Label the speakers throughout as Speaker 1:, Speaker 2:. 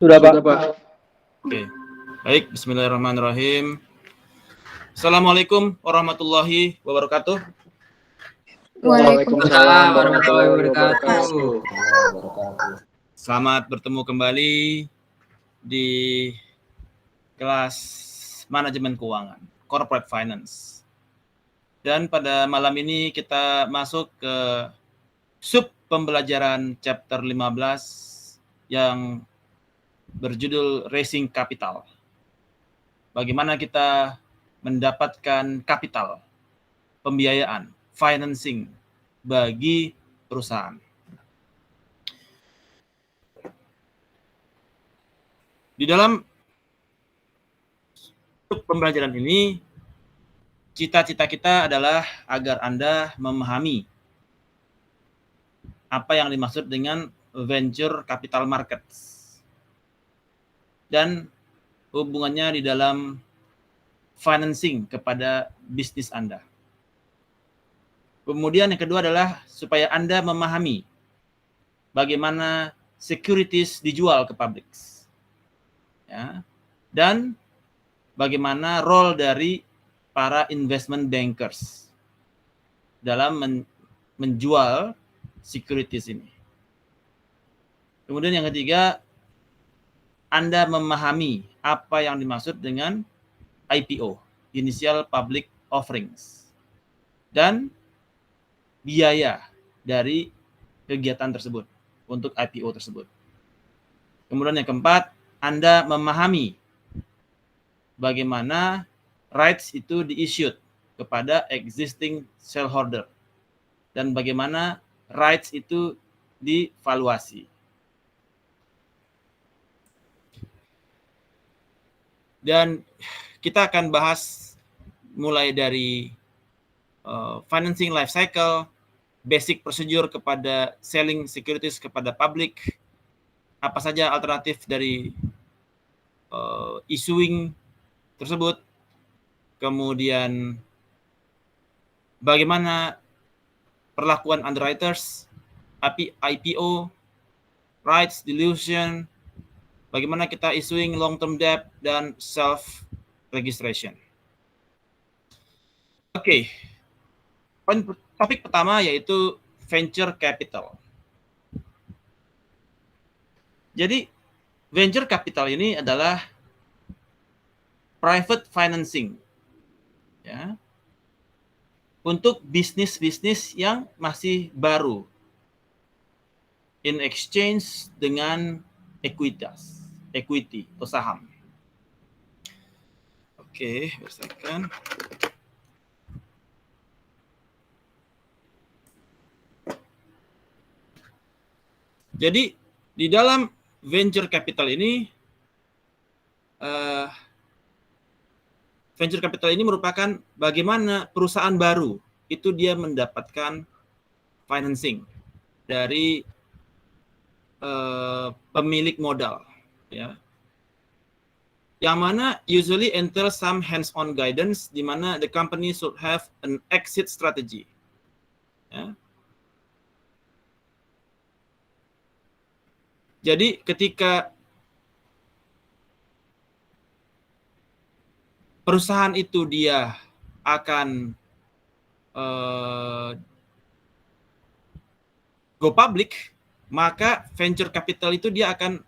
Speaker 1: Sudah, Pak.
Speaker 2: Sudah, Pak. Oke. Baik, bismillahirrahmanirrahim. Assalamualaikum warahmatullahi wabarakatuh.
Speaker 1: Waalaikumsalam
Speaker 3: warahmatullahi wabarakatuh.
Speaker 2: Selamat bertemu kembali di kelas manajemen keuangan, corporate finance. Dan pada malam ini kita masuk ke sub pembelajaran chapter 15 yang berjudul Raising Capital. Bagaimana kita mendapatkan kapital, pembiayaan, financing bagi perusahaan. Di dalam pembelajaran ini, cita-cita kita adalah agar Anda memahami apa yang dimaksud dengan venture capital markets dan hubungannya di dalam financing kepada bisnis Anda. Kemudian yang kedua adalah supaya Anda memahami bagaimana securities dijual ke publik. Ya. Dan bagaimana role dari para investment bankers dalam menjual securities ini. Kemudian yang ketiga, Anda memahami apa yang dimaksud dengan IPO, Initial Public Offerings, dan biaya dari kegiatan tersebut untuk IPO tersebut. Kemudian yang keempat, Anda memahami bagaimana rights itu di-issued kepada existing shareholder dan bagaimana rights itu divaluasi. Dan kita akan bahas mulai dari financing life cycle, basic procedure kepada selling securities kepada publik, apa saja alternatif dari issuing tersebut, kemudian bagaimana perlakuan underwriters, IPO, rights dilution, bagaimana kita issuing long-term debt, dan self-registration. Oke. Topik pertama yaitu venture capital. Jadi, venture capital ini adalah private financing, ya, untuk bisnis-bisnis yang masih baru, in exchange dengan equity atau saham. Oke, bersihkan. Jadi di dalam venture capital ini, venture capital ini merupakan bagaimana perusahaan baru itu dia mendapatkan financing dari pemilik modal, ya, yang mana usually entail some hands-on guidance, di mana the company should have an exit strategy, ya. Jadi ketika perusahaan itu dia akan go public, maka venture capital itu dia akan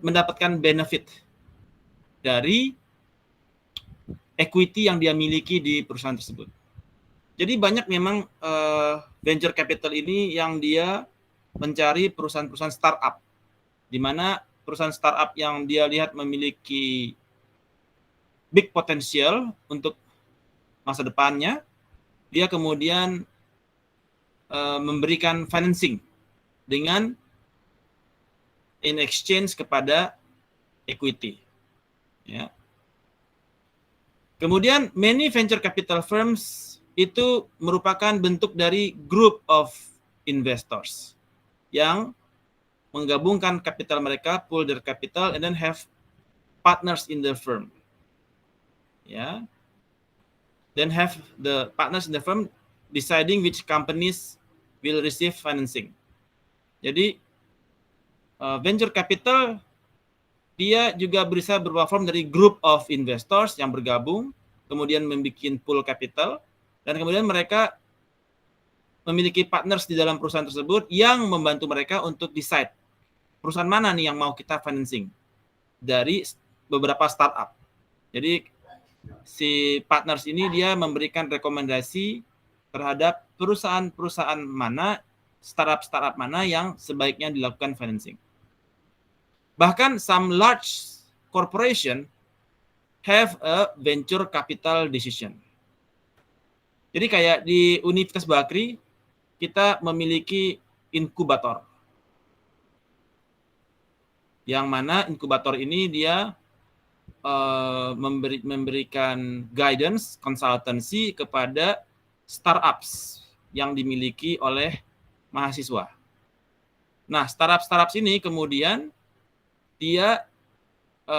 Speaker 2: mendapatkan benefit dari equity yang dia miliki di perusahaan tersebut. Jadi banyak memang venture capital ini yang dia mencari perusahaan-perusahaan startup, di mana perusahaan startup yang dia lihat memiliki big potential untuk masa depannya, dia kemudian memberikan financing dengan in exchange kepada equity, ya. Kemudian many venture capital firms itu merupakan bentuk dari group of investors yang menggabungkan kapital mereka, pool their capital, and then have partners in the firm, ya. Then have the partners in the firm deciding which companies will receive financing. Jadi venture capital dia juga bisa berupa form dari group of investors yang bergabung, kemudian membuat pool capital, dan kemudian mereka memiliki partners di dalam perusahaan tersebut yang membantu mereka untuk decide perusahaan mana nih yang mau kita financing dari beberapa startup. Jadi si partners ini dia memberikan rekomendasi terhadap perusahaan-perusahaan mana, startup mana yang sebaiknya dilakukan financing. Bahkan some large corporation have a venture capital decision. Jadi kayak di Universitas Bakri, kita memiliki inkubator. Yang mana inkubator ini dia memberikan guidance, consultancy kepada startups yang dimiliki oleh mahasiswa. Nah, startup ini kemudian dia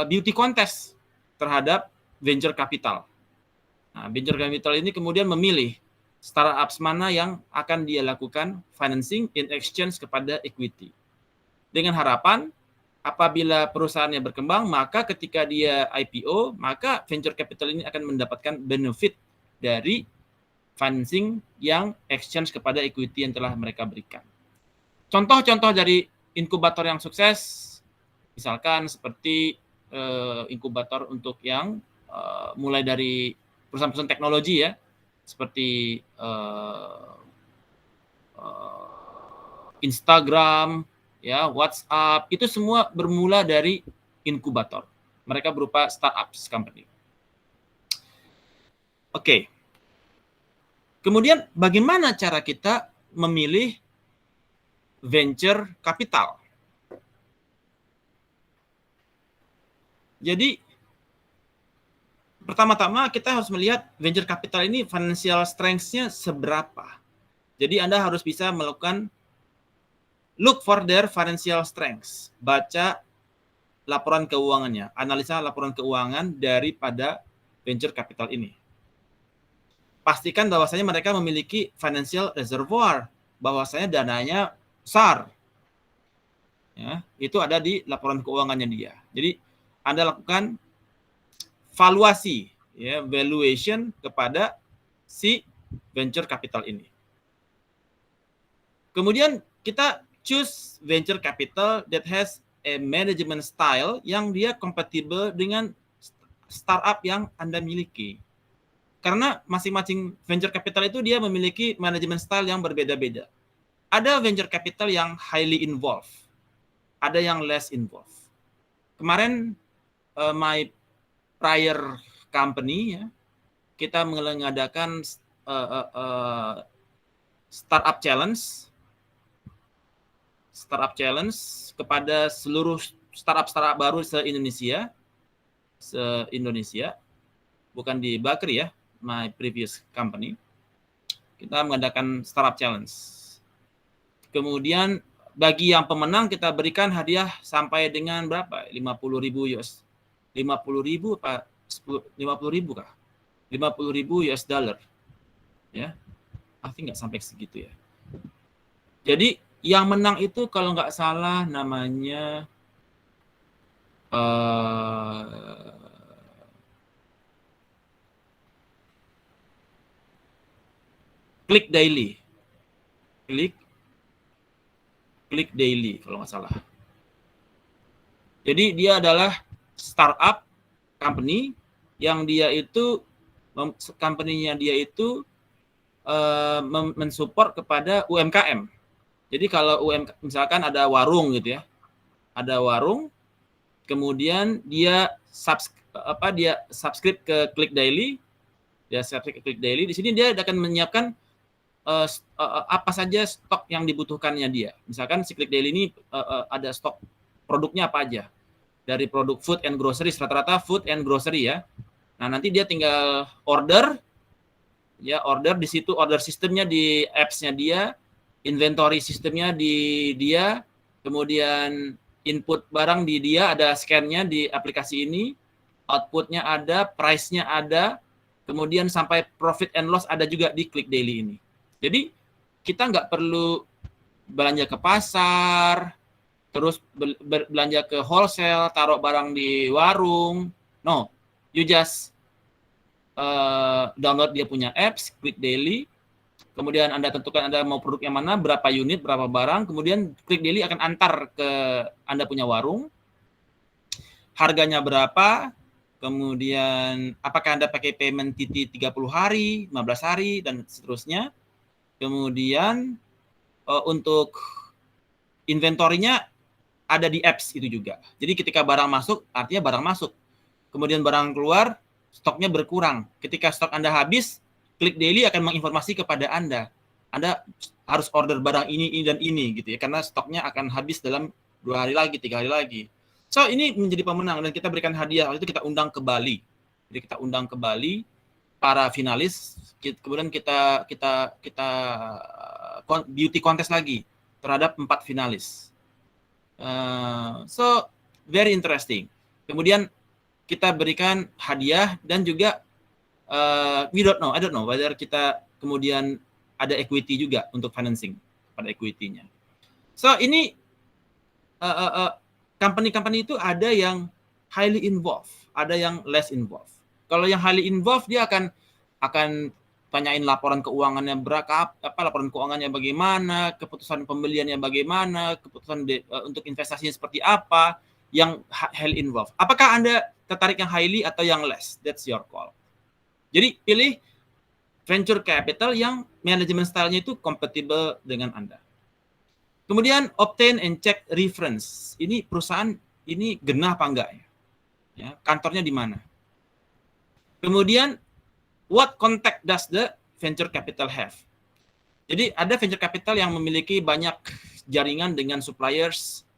Speaker 2: beauty contest terhadap venture capital. Nah, venture capital ini kemudian memilih startups mana yang akan dia lakukan financing in exchange kepada equity. Dengan harapan apabila perusahaannya berkembang, maka ketika dia IPO, maka venture capital ini akan mendapatkan benefit dari financing yang exchange kepada equity yang telah mereka berikan. Contoh-contoh dari inkubator yang sukses, misalkan seperti inkubator untuk yang mulai dari perusahaan-perusahaan teknologi ya, seperti Instagram, ya, WhatsApp, itu semua bermula dari inkubator. Mereka berupa startups company. Oke. Kemudian bagaimana cara kita memilih venture capital? Jadi pertama-tama kita harus melihat venture capital ini financial strength-nya seberapa. Jadi Anda harus bisa melakukan look for their financial strengths. Baca laporan keuangannya, analisa laporan keuangan daripada venture capital ini. Pastikan bahwasanya mereka memiliki financial reservoir, bahwasanya dananya besar. Ya, itu ada di laporan keuangannya dia. Jadi Anda lakukan valuasi, ya, valuation kepada si venture capital ini. Kemudian kita choose venture capital that has a management style yang dia kompatibel dengan startup yang Anda miliki. Karena masing-masing venture capital itu dia memiliki management style yang berbeda-beda. Ada venture capital yang highly involved, ada yang less involved. Kemarin my prior company ya, kita mengadakan startup challenge kepada seluruh startup baru se-Indonesia, bukan di Bakri ya, my previous company. Kita mengadakan startup challenge. Kemudian bagi yang pemenang kita berikan hadiah sampai dengan berapa? 50.000 US. 50.000 apa 50.000 kah? 50.000 US dollar. Ya. I think nggak sampai segitu ya. Jadi yang menang itu kalau nggak salah namanya Click Daily kalau nggak salah. Jadi dia adalah startup company yang dia itu company-nya dia itu mensupport kepada UMKM. Jadi kalau misalkan ada warung gitu ya, ada warung, kemudian dia subscribe ke Click Daily, di sini dia akan menyiapkan apa saja stok yang dibutuhkannya dia. Misalkan si Click Daily ini ada stok produknya apa aja, dari produk food and grocery, rata-rata food and grocery ya. Nah nanti dia tinggal order di situ, order sistemnya di apps-nya dia, inventory sistemnya di dia, kemudian input barang di dia, ada scan-nya di aplikasi ini, output-nya ada, price-nya ada, kemudian sampai profit and loss ada juga di Click Daily ini. Jadi kita nggak perlu belanja ke pasar, terus belanja ke wholesale, taruh barang di warung. No, you just download dia punya apps, klik daily, kemudian Anda tentukan Anda mau produk yang mana, berapa unit, berapa barang, kemudian klik daily akan antar ke Anda punya warung, harganya berapa, kemudian apakah Anda pakai payment TT 30 hari, 15 hari, dan seterusnya. Kemudian untuk inventorinya ada di apps itu juga. Jadi ketika barang masuk, artinya barang masuk. Kemudian barang keluar, stoknya berkurang. Ketika stok Anda habis, klik daily akan menginformasi kepada Anda. Anda harus order barang ini dan ini gitu ya, karena stoknya akan habis dalam 2 hari lagi, 3 hari lagi. So ini menjadi pemenang dan kita berikan hadiah. Waktu itu kita undang ke Bali. Jadi kita undang ke Bali para finalis. Kemudian kita beauty contest lagi terhadap 4 finalis. So very interesting. Kemudian kita berikan hadiah dan juga I don't know whether kita kemudian ada equity juga untuk financing pada equity-nya. So ini company-company itu ada yang highly involved, ada yang less involved. Kalau yang highly involved dia akan tanyain laporan keuangannya berapa, laporan keuangannya bagaimana, keputusan pembeliannya bagaimana, keputusan untuk investasinya seperti apa, yang highly involved. Apakah Anda tertarik yang highly atau yang less? That's your call. Jadi pilih venture capital yang manajemen style-nya itu compatible dengan Anda. Kemudian obtain and check reference. Ini perusahaan ini genah apa enggak ya? Ya, kantornya di mana? Kemudian what contact does the venture capital have? Jadi ada venture capital yang memiliki banyak jaringan dengan suppliers,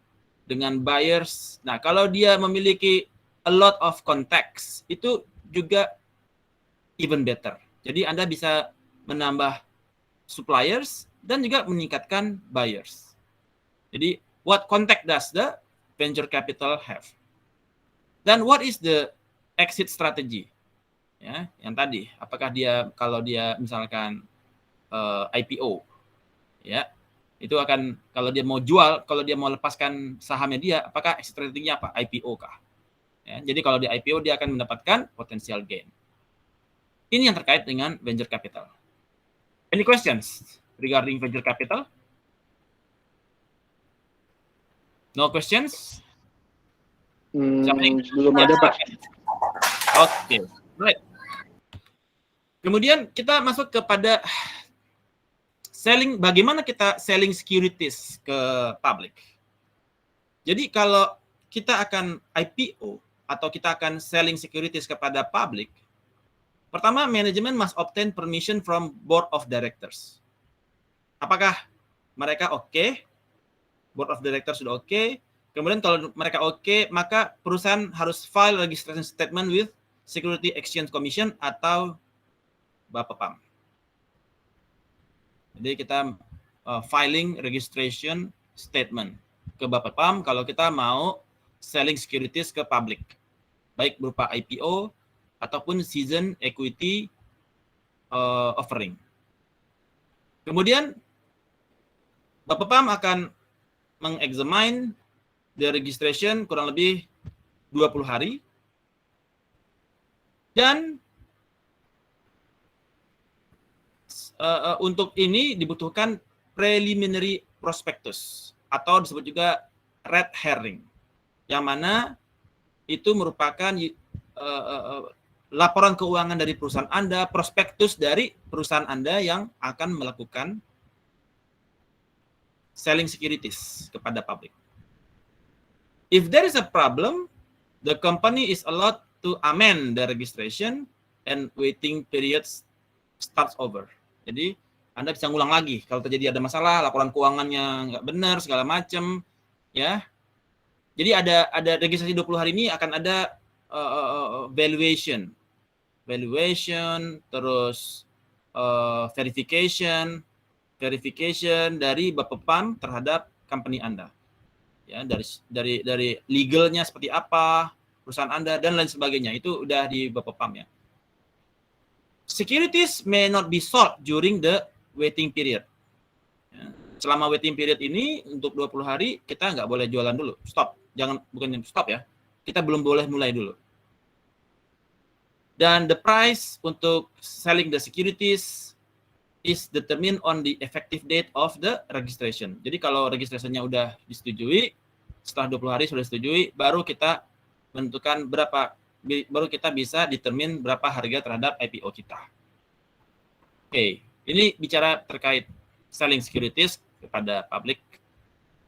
Speaker 2: dengan buyers. Nah, kalau dia memiliki a lot of contacts, itu juga even better. Jadi Anda bisa menambah suppliers dan juga meningkatkan buyers. Jadi what contact does the venture capital have? Dan what is the exit strategy? Ya, yang tadi, apakah dia kalau dia misalkan IPO, ya, itu akan kalau dia mau jual, kalau dia mau lepaskan sahamnya dia, apakah exit strateginya apa? IPO kah? Ya, jadi kalau di IPO dia akan mendapatkan potential gain. Ini yang terkait dengan venture capital. Any questions regarding venture capital? No questions?
Speaker 1: Belum ada, Pak.
Speaker 2: Oke, right. Kemudian kita masuk kepada selling, bagaimana kita selling securities ke public. Jadi kalau kita akan IPO atau kita akan selling securities kepada public, pertama manajemen must obtain permission from board of directors. Apakah mereka oke? Board of directors sudah oke. Kemudian kalau mereka oke, maka perusahaan harus file registration statement with Security Exchange Commission atau Bapepam. Jadi kita filing registration statement ke Bapepam kalau kita mau selling securities ke public, baik berupa IPO ataupun season equity offering. Kemudian Bapepam akan mengexamine the registration kurang lebih 20 hari. Dan untuk ini dibutuhkan preliminary prospectus atau disebut juga red herring, yang mana itu merupakan laporan keuangan dari perusahaan Anda, prospektus dari perusahaan Anda yang akan melakukan selling securities kepada publik. If there is a problem, the company is allowed to amend the registration and waiting periods starts over. Jadi Anda bisa ngulang lagi kalau terjadi ada masalah, laporan keuangannya nggak benar segala macam, ya. Jadi ada registrasi 20 hari ini akan ada valuation, terus verification dari Bapepam terhadap company Anda. Ya, dari legalnya seperti apa, perusahaan Anda dan lain sebagainya. Itu udah di Bapepam ya. Securities may not be sold during the waiting period. selama waiting period ini untuk 20 hari kita nggak boleh jualan dulu. Stop. Bukan stop ya. Kita belum boleh mulai dulu. Dan the price untuk selling the securities is determined on the effective date of the registration. Jadi kalau registrationnya udah disetujui, setelah 20 hari sudah disetujui, baru kita menentukan baru kita bisa determine berapa harga terhadap IPO kita. Oke, ini bicara terkait selling securities kepada publik,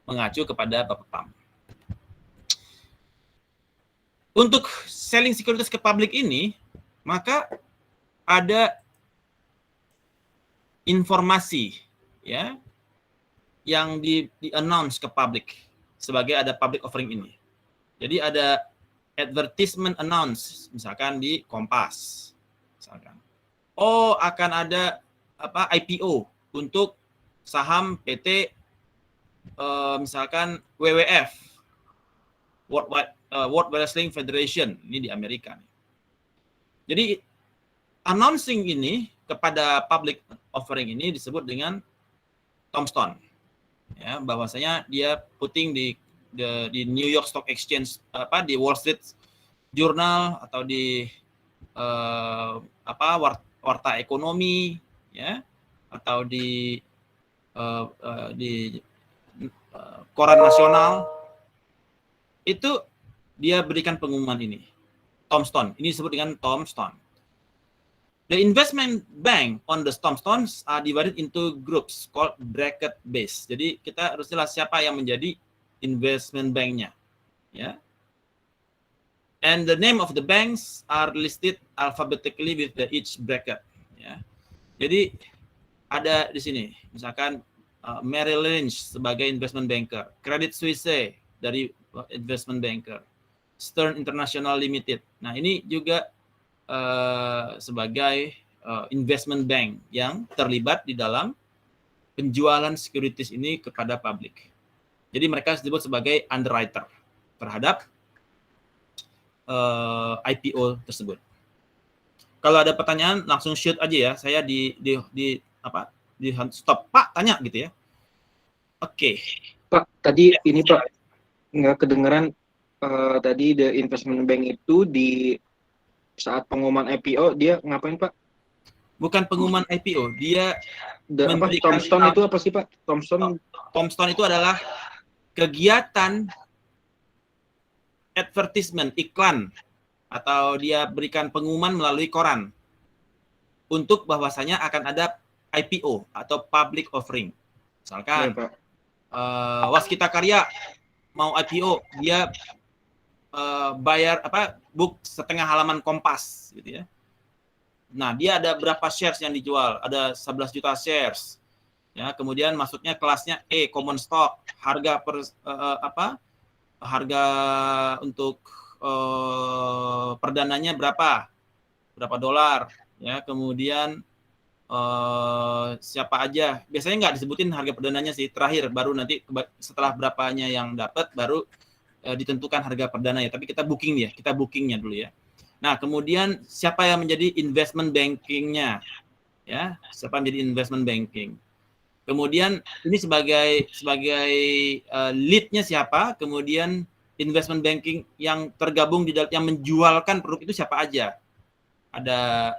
Speaker 2: mengacu kepada Bapepam. Untuk selling securities ke publik ini, maka ada informasi ya yang di-announce ke publik sebagai ada public offering ini. Jadi ada advertisement announce misalkan di Kompas misalkan. Oh, akan ada IPO untuk saham PT misalkan WWF, World Wrestling Federation, ini di Amerika. Jadi announcing ini kepada public offering ini disebut dengan tombstone. Ya, bahwasanya dia putting di New York Stock Exchange, di Wall Street Journal atau di warta ekonomi, ya, atau di koran nasional, itu dia berikan pengumuman ini, tombstone. Ini disebut dengan tombstone. The investment bank on the tombstones are divided into groups called bracket base. Jadi kita harus jelas siapa yang menjadi investment banknya, ya. And the name of the banks are listed alphabetically with each bracket, ya. Jadi ada di sini, misalkan Merrill Lynch sebagai investment banker, Credit Suisse dari investment banker, Stern International Limited. Nah, ini juga sebagai investment bank yang terlibat di dalam penjualan securities ini kepada publik. Jadi mereka disebut sebagai underwriter terhadap IPO tersebut. Kalau ada pertanyaan langsung shoot aja ya. Saya di stop. Pak, tanya gitu ya. Oke.
Speaker 1: Pak, tadi ini Pak nggak kedengeran tadi the investment bank itu di saat pengumuman IPO dia ngapain Pak?
Speaker 2: Bukan pengumuman IPO, dia
Speaker 1: tombstone itu apa sih Pak?
Speaker 2: Tombstone itu adalah kegiatan advertisement, iklan, atau dia berikan pengumuman melalui koran untuk bahwasanya akan ada IPO atau public offering. Misalkan Waskita Karya mau IPO, dia bayar book setengah halaman Kompas gitu ya. Nah, dia ada berapa shares yang dijual? Ada 11 juta shares. Ya, kemudian masuknya kelasnya E, common stock, harga harga untuk perdananya berapa dolar, ya. Kemudian siapa aja? Biasanya nggak disebutin harga perdananya sih, terakhir baru nanti setelah berapanya yang dapat baru ditentukan harga perdananya, tapi kita bookingnya dulu ya. Nah, kemudian siapa yang menjadi investment banking-nya, ya, siapa yang menjadi investment banking. Kemudian ini sebagai lead-nya siapa, kemudian investment banking yang tergabung di dalam yang menjualkan produk itu siapa aja. Ada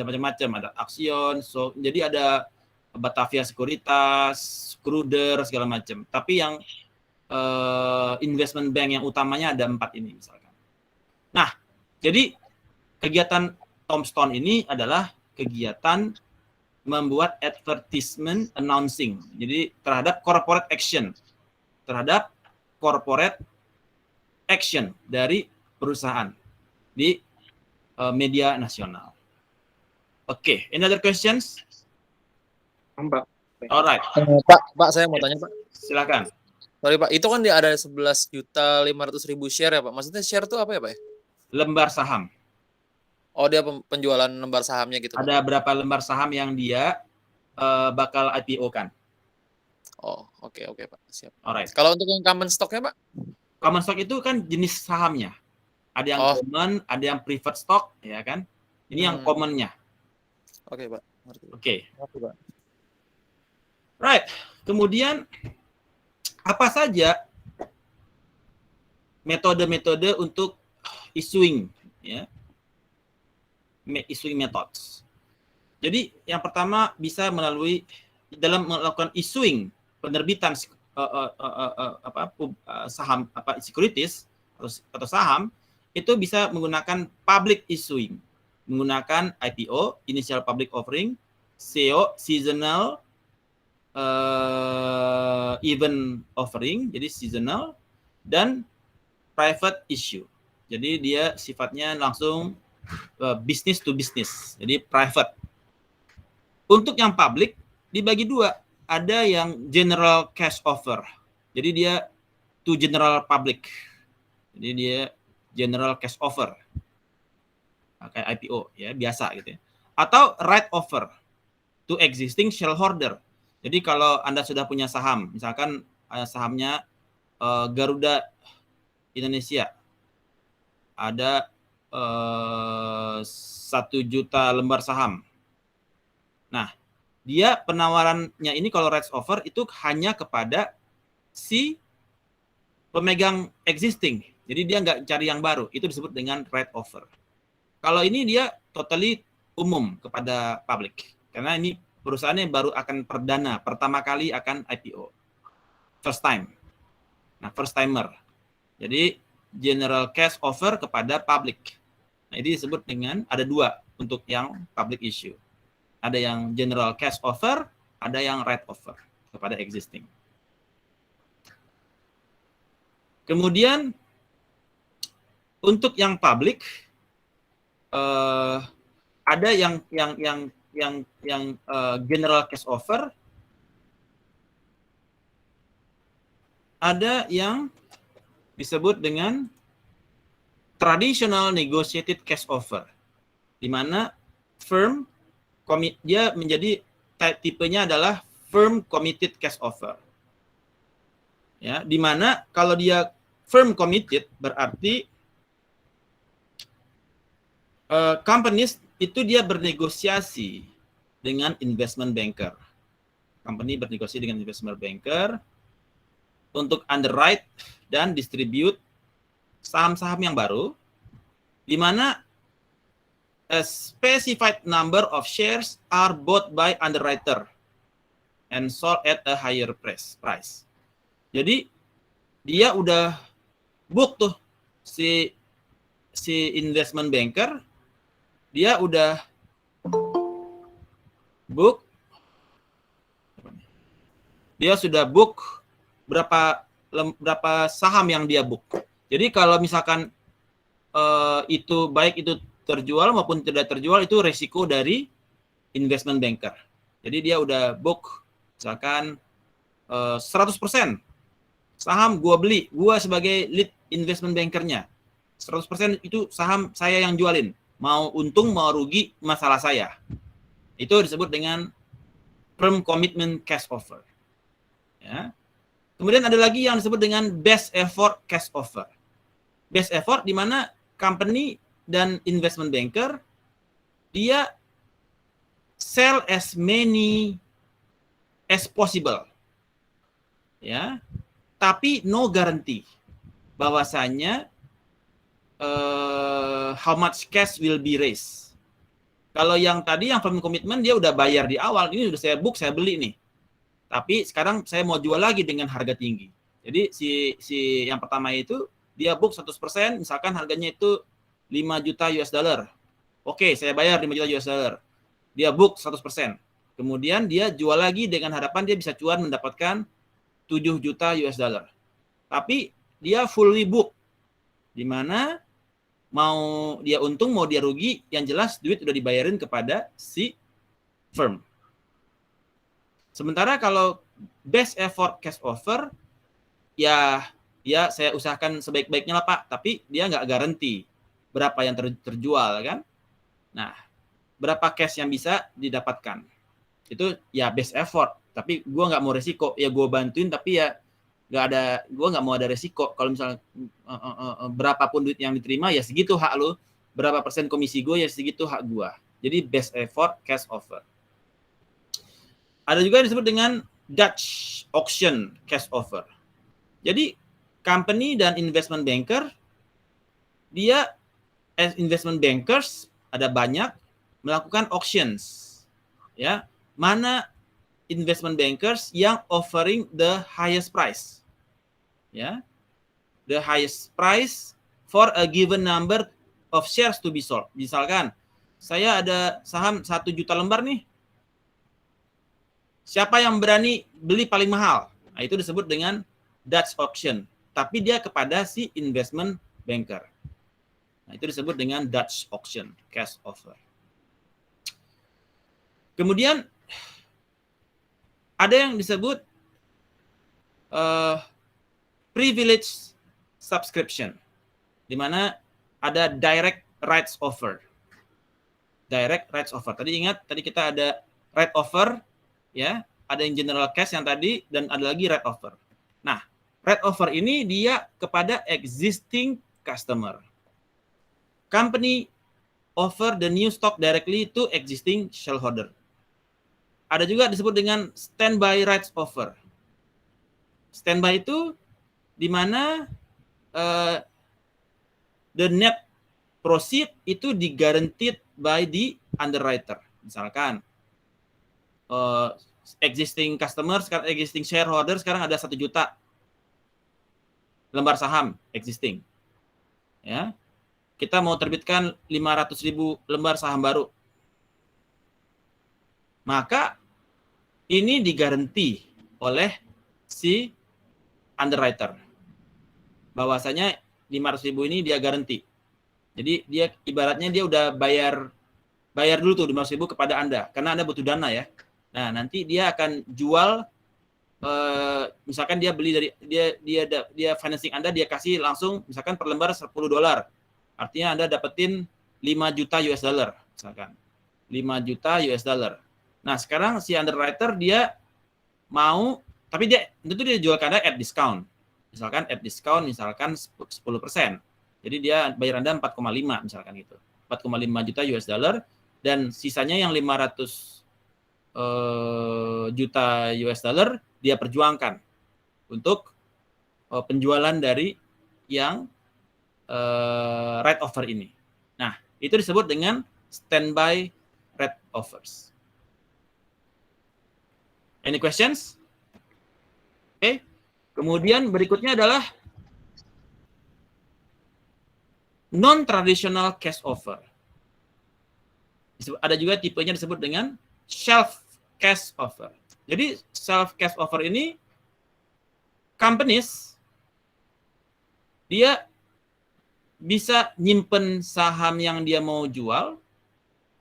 Speaker 2: macam-macam, ada Axion, jadi ada Batavia Sekuritas, Kruder, segala macam. Tapi yang investment bank yang utamanya ada 4 ini misalkan. Nah, jadi kegiatan tombstone ini adalah kegiatan membuat advertisement announcing. Jadi terhadap corporate action dari perusahaan di media nasional. Oke, any other questions?
Speaker 1: Mbak.
Speaker 2: Alright.
Speaker 3: Pak, saya mau tanya Pak.
Speaker 2: Silakan.
Speaker 3: Sorry Pak, itu kan dia ada 11.500.000 share ya Pak. Maksudnya share itu apa ya Pak?
Speaker 2: Lembar saham.
Speaker 3: Oh, dia penjualan lembar sahamnya gitu.
Speaker 2: Ada berapa lembar saham yang dia bakal IPO-kan.
Speaker 3: Oh, oke Pak. Siap.
Speaker 2: Alright.
Speaker 3: Kalau untuk yang common stock-nya Pak?
Speaker 2: Common stock itu kan jenis sahamnya. Ada yang common, ada yang preferred stock, ya kan? Ini yang common-nya.
Speaker 3: Oke Pak.
Speaker 2: Oke. Right. Kemudian apa saja metode-metode untuk issuing, ya, issuing methods. Jadi yang pertama bisa melalui dalam melakukan issuing penerbitan saham securities atau saham itu bisa menggunakan public issuing, menggunakan IPO, initial public offering, SEO, seasonal event offering, jadi seasonal, dan private issue. Jadi dia sifatnya langsung business to business, jadi private. Untuk yang public dibagi dua, ada yang general cash offer, jadi dia to general public, jadi dia general cash offer, kayak IPO ya biasa gitu ya. Atau right offer to existing shareholder. Jadi kalau Anda sudah punya saham, misalkan sahamnya Garuda Indonesia, ada 1 juta lembar saham. Nah, dia penawarannya ini kalau rights offer itu hanya kepada si pemegang existing. Jadi dia nggak cari yang baru. Itu disebut dengan right offer. Kalau ini dia totally umum kepada public. Karena ini perusahaannya baru akan perdana, pertama kali akan IPO. First time. Nah, first timer. Jadi general cash offer kepada public. Nah, ini disebut dengan ada dua untuk yang public issue. Ada yang general cash offer, ada yang right offer kepada existing. Kemudian untuk yang public ada yang general cash offer, ada yang disebut dengan traditional negotiated cash offer, di mana firm dia menjadi tipenya adalah firm committed cash offer. Ya, di mana kalau dia firm committed berarti companies itu dia bernegosiasi dengan investment banker. Company bernegosiasi dengan investment banker untuk underwrite dan distribute saham-saham yang baru, di mana a specified number of shares are bought by underwriter and sold at a higher price. Jadi dia udah book tuh si investment banker, dia udah book, dia sudah book berapa saham yang dia book. Jadi kalau misalkan itu baik itu terjual maupun tidak terjual, itu resiko dari investment banker. Jadi dia udah book misalkan 100% saham gua beli, gua sebagai lead investment bankernya. 100% itu saham saya yang jualin. Mau untung mau rugi masalah saya. Itu disebut dengan firm commitment cash offer. Ya. Kemudian ada lagi yang disebut dengan best effort cash offer. Best effort di mana company dan investment banker dia sell as many as possible, ya, tapi no guarantee bahwasanya how much cash will be raised. Kalau yang tadi yang firm commitment dia udah bayar di awal, ini udah saya book, saya beli nih, tapi sekarang saya mau jual lagi dengan harga tinggi. Jadi si yang pertama itu dia book 100%, misalkan harganya itu 5 juta US dollar. Oke, saya bayar 5 juta US dollar. Dia book 100%. Kemudian dia jual lagi dengan harapan dia bisa cuan mendapatkan 7 juta US dollar. Tapi dia fully book. Di mana mau dia untung, mau dia rugi, yang jelas duit udah dibayarin kepada si firm. Sementara kalau best effort cash offer, ya saya usahakan sebaik-baiknya lah Pak, tapi dia nggak garansi berapa yang terjual kan. Nah, berapa cash yang bisa didapatkan. Itu ya best effort, tapi gue nggak mau resiko. Ya gue bantuin, tapi ya gue nggak mau ada resiko. Kalau misalnya berapapun duit yang diterima, ya segitu hak lo. Berapa persen komisi gue, ya segitu hak gue. Jadi best effort cash offer. Ada juga yang disebut dengan Dutch auction cash offer. Jadi company dan investment banker, dia as investment bankers ada banyak melakukan auctions, ya. Mana investment bankers yang offering the highest price, ya, the highest price for a given number of shares to be sold. Misalkan saya ada saham 1 juta lembar nih, siapa yang berani beli paling mahal? Nah, itu disebut dengan Dutch auction, tapi dia kepada si investment banker. Nah, itu disebut dengan Dutch auction cash offer. Kemudian ada yang disebut privilege subscription, di mana ada direct rights offer. Direct rights offer. Tadi ingat, tadi kita ada right offer, ya, ada yang general cash yang tadi, dan ada lagi right offer. Nah, right offer ini dia kepada existing customer. Company offer the new stock directly to existing shareholder. Ada juga disebut dengan standby rights offer. Standby itu di mana the net proceed itu digaranteed by the underwriter. Misalkan existing customer, existing shareholder sekarang ada 1 juta lembar saham existing. Ya. Kita mau terbitkan 500.000 lembar saham baru. Maka ini digaranti oleh si underwriter. Bahwasanya 500.000 ini dia garanti. Jadi dia ibaratnya dia udah bayar dulu tuh 500.000 kepada Anda karena Anda butuh dana ya. Nah, nanti dia akan jual misalkan dia beli dari dia financing Anda, dia kasih langsung misalkan per lembar $10. Artinya Anda dapetin 5 juta US dollar misalkan. 5 juta US dollar. Nah, sekarang si underwriter dia mau, tapi dia tentu dia jual ke Anda at discount. Misalkan at discount misalkan 10%. Jadi dia bayar Anda 4,5 misalkan gitu. 4,5 juta US dollar dan sisanya yang 500 juta US dollar dia perjuangkan untuk penjualan dari yang right offer ini. Nah, itu disebut dengan standby right offers. Any questions? Oke. Kemudian berikutnya adalah non-traditional cash offer. Ada juga tipenya disebut dengan shelf cash offer. Jadi shelf cash offer ini companies dia bisa nyimpen saham yang dia mau jual,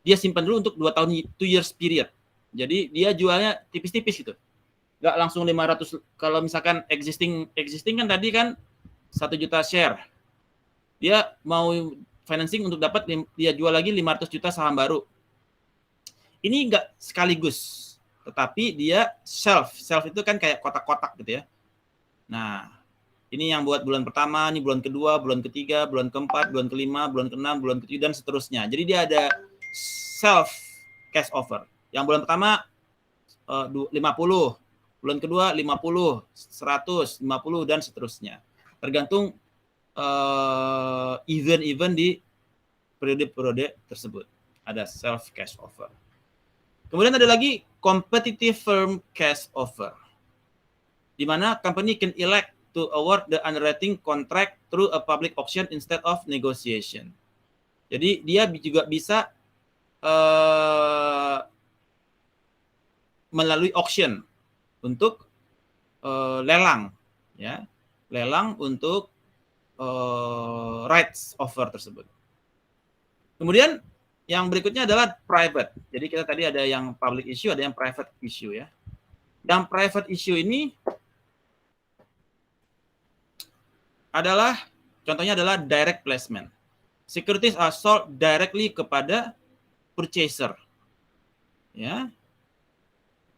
Speaker 2: dia simpan dulu untuk 2 tahun, 2 years period. Jadi dia jualnya tipis-tipis gitu. Nggak langsung 500, kalau misalkan existing kan tadi kan 1 juta share. Dia mau financing untuk dapat dia jual lagi 500 juta saham baru. Ini nggak sekaligus, tetapi dia shelf itu kan kayak kotak-kotak gitu ya. Nah, ini yang buat bulan pertama, ini bulan kedua, bulan ketiga, bulan keempat, bulan kelima, bulan keenam, bulan ketujuh, dan seterusnya. Jadi dia ada shelf cash offer. Yang bulan pertama 50, bulan kedua 50, 100, 50, dan seterusnya. Tergantung event-event di periode-periode tersebut. Ada shelf cash offer. Kemudian ada lagi competitive firm cash offer, di mana company can elect to award the underwriting contract through a public auction instead of negotiation. Jadi dia juga bisa melalui auction untuk lelang, ya, lelang untuk rights offer tersebut. Kemudian yang berikutnya adalah private. Jadi kita tadi ada yang public issue, ada yang private issue ya. Yang private issue ini adalah, contohnya adalah direct placement. Securities are sold directly kepada purchaser. Ya.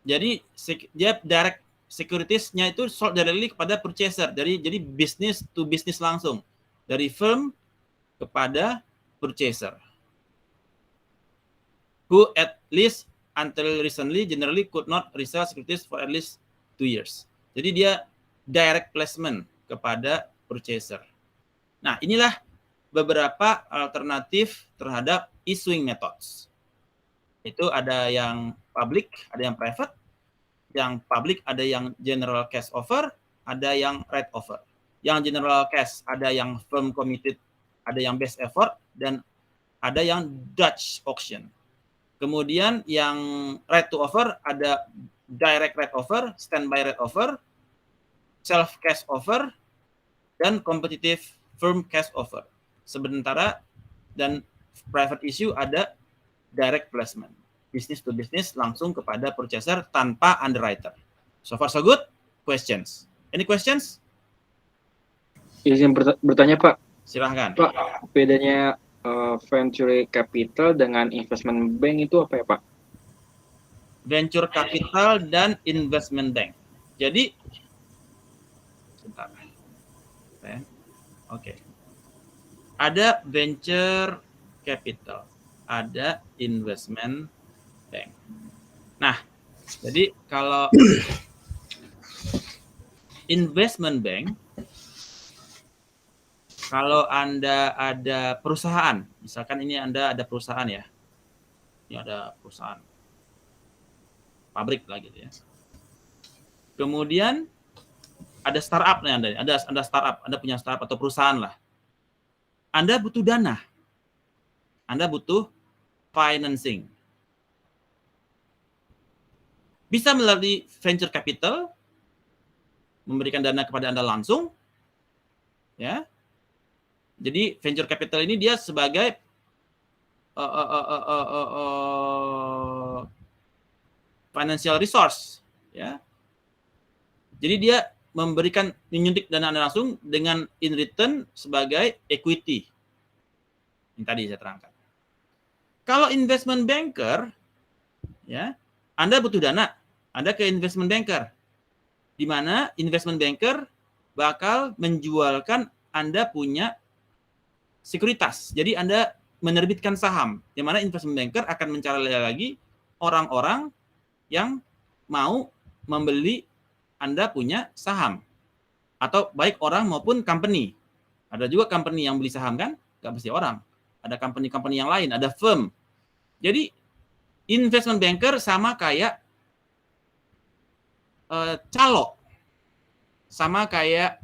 Speaker 2: Jadi dia direct securities-nya itu sold directly kepada purchaser. Jadi business to business langsung. Dari firm kepada purchaser. Who at least until recently generally could not resell securities for at least 2 years. Jadi dia direct placement kepada purchaser. Nah, inilah beberapa alternatif terhadap issuing methods. Itu ada yang public, ada yang private. Yang public ada yang general cash offer, ada yang right offer. Yang general cash ada yang firm committed, ada yang best effort, dan ada yang Dutch auction. Kemudian yang right to offer ada direct right offer, standby right offer, self cash offer, dan competitive firm cash offer. Sementara dan private issue ada direct placement, business to business langsung kepada purchaser tanpa underwriter. So far so good. Questions? Any questions?
Speaker 1: Izin bertanya Pak.
Speaker 2: Silahkan.
Speaker 1: Pak, bedanya venture capital dengan investment bank itu apa ya Pak?
Speaker 2: Venture capital dan investment bank. Jadi, sebentar. Oke. Ada venture capital, ada investment bank. Nah, jadi kalau investment bank, kalau Anda ada perusahaan, misalkan ini Anda ada perusahaan ya, ini ada perusahaan pabrik lah gitu ya. Kemudian ada startup nih Anda, ada startup, Anda punya startup atau perusahaan lah. Anda butuh dana, Anda butuh financing. Bisa melalui venture capital, memberikan dana kepada Anda langsung, ya. Jadi venture capital ini dia sebagai financial resource, ya. Jadi dia memberikan menyuntik dana Anda langsung dengan in return sebagai equity. Ini tadi saya terangkan. Kalau investment banker, ya, Anda butuh dana, Anda ke investment banker, di mana investment banker bakal menjualkan Anda punya sekuritas. Jadi Anda menerbitkan saham, di mana investment banker akan mencari lagi orang-orang yang mau membeli Anda punya saham. Atau baik orang maupun company. Ada juga company yang beli saham kan? Nggak mesti orang. Ada company-company yang lain, ada firm. Jadi investment banker sama kayak calo. Sama kayak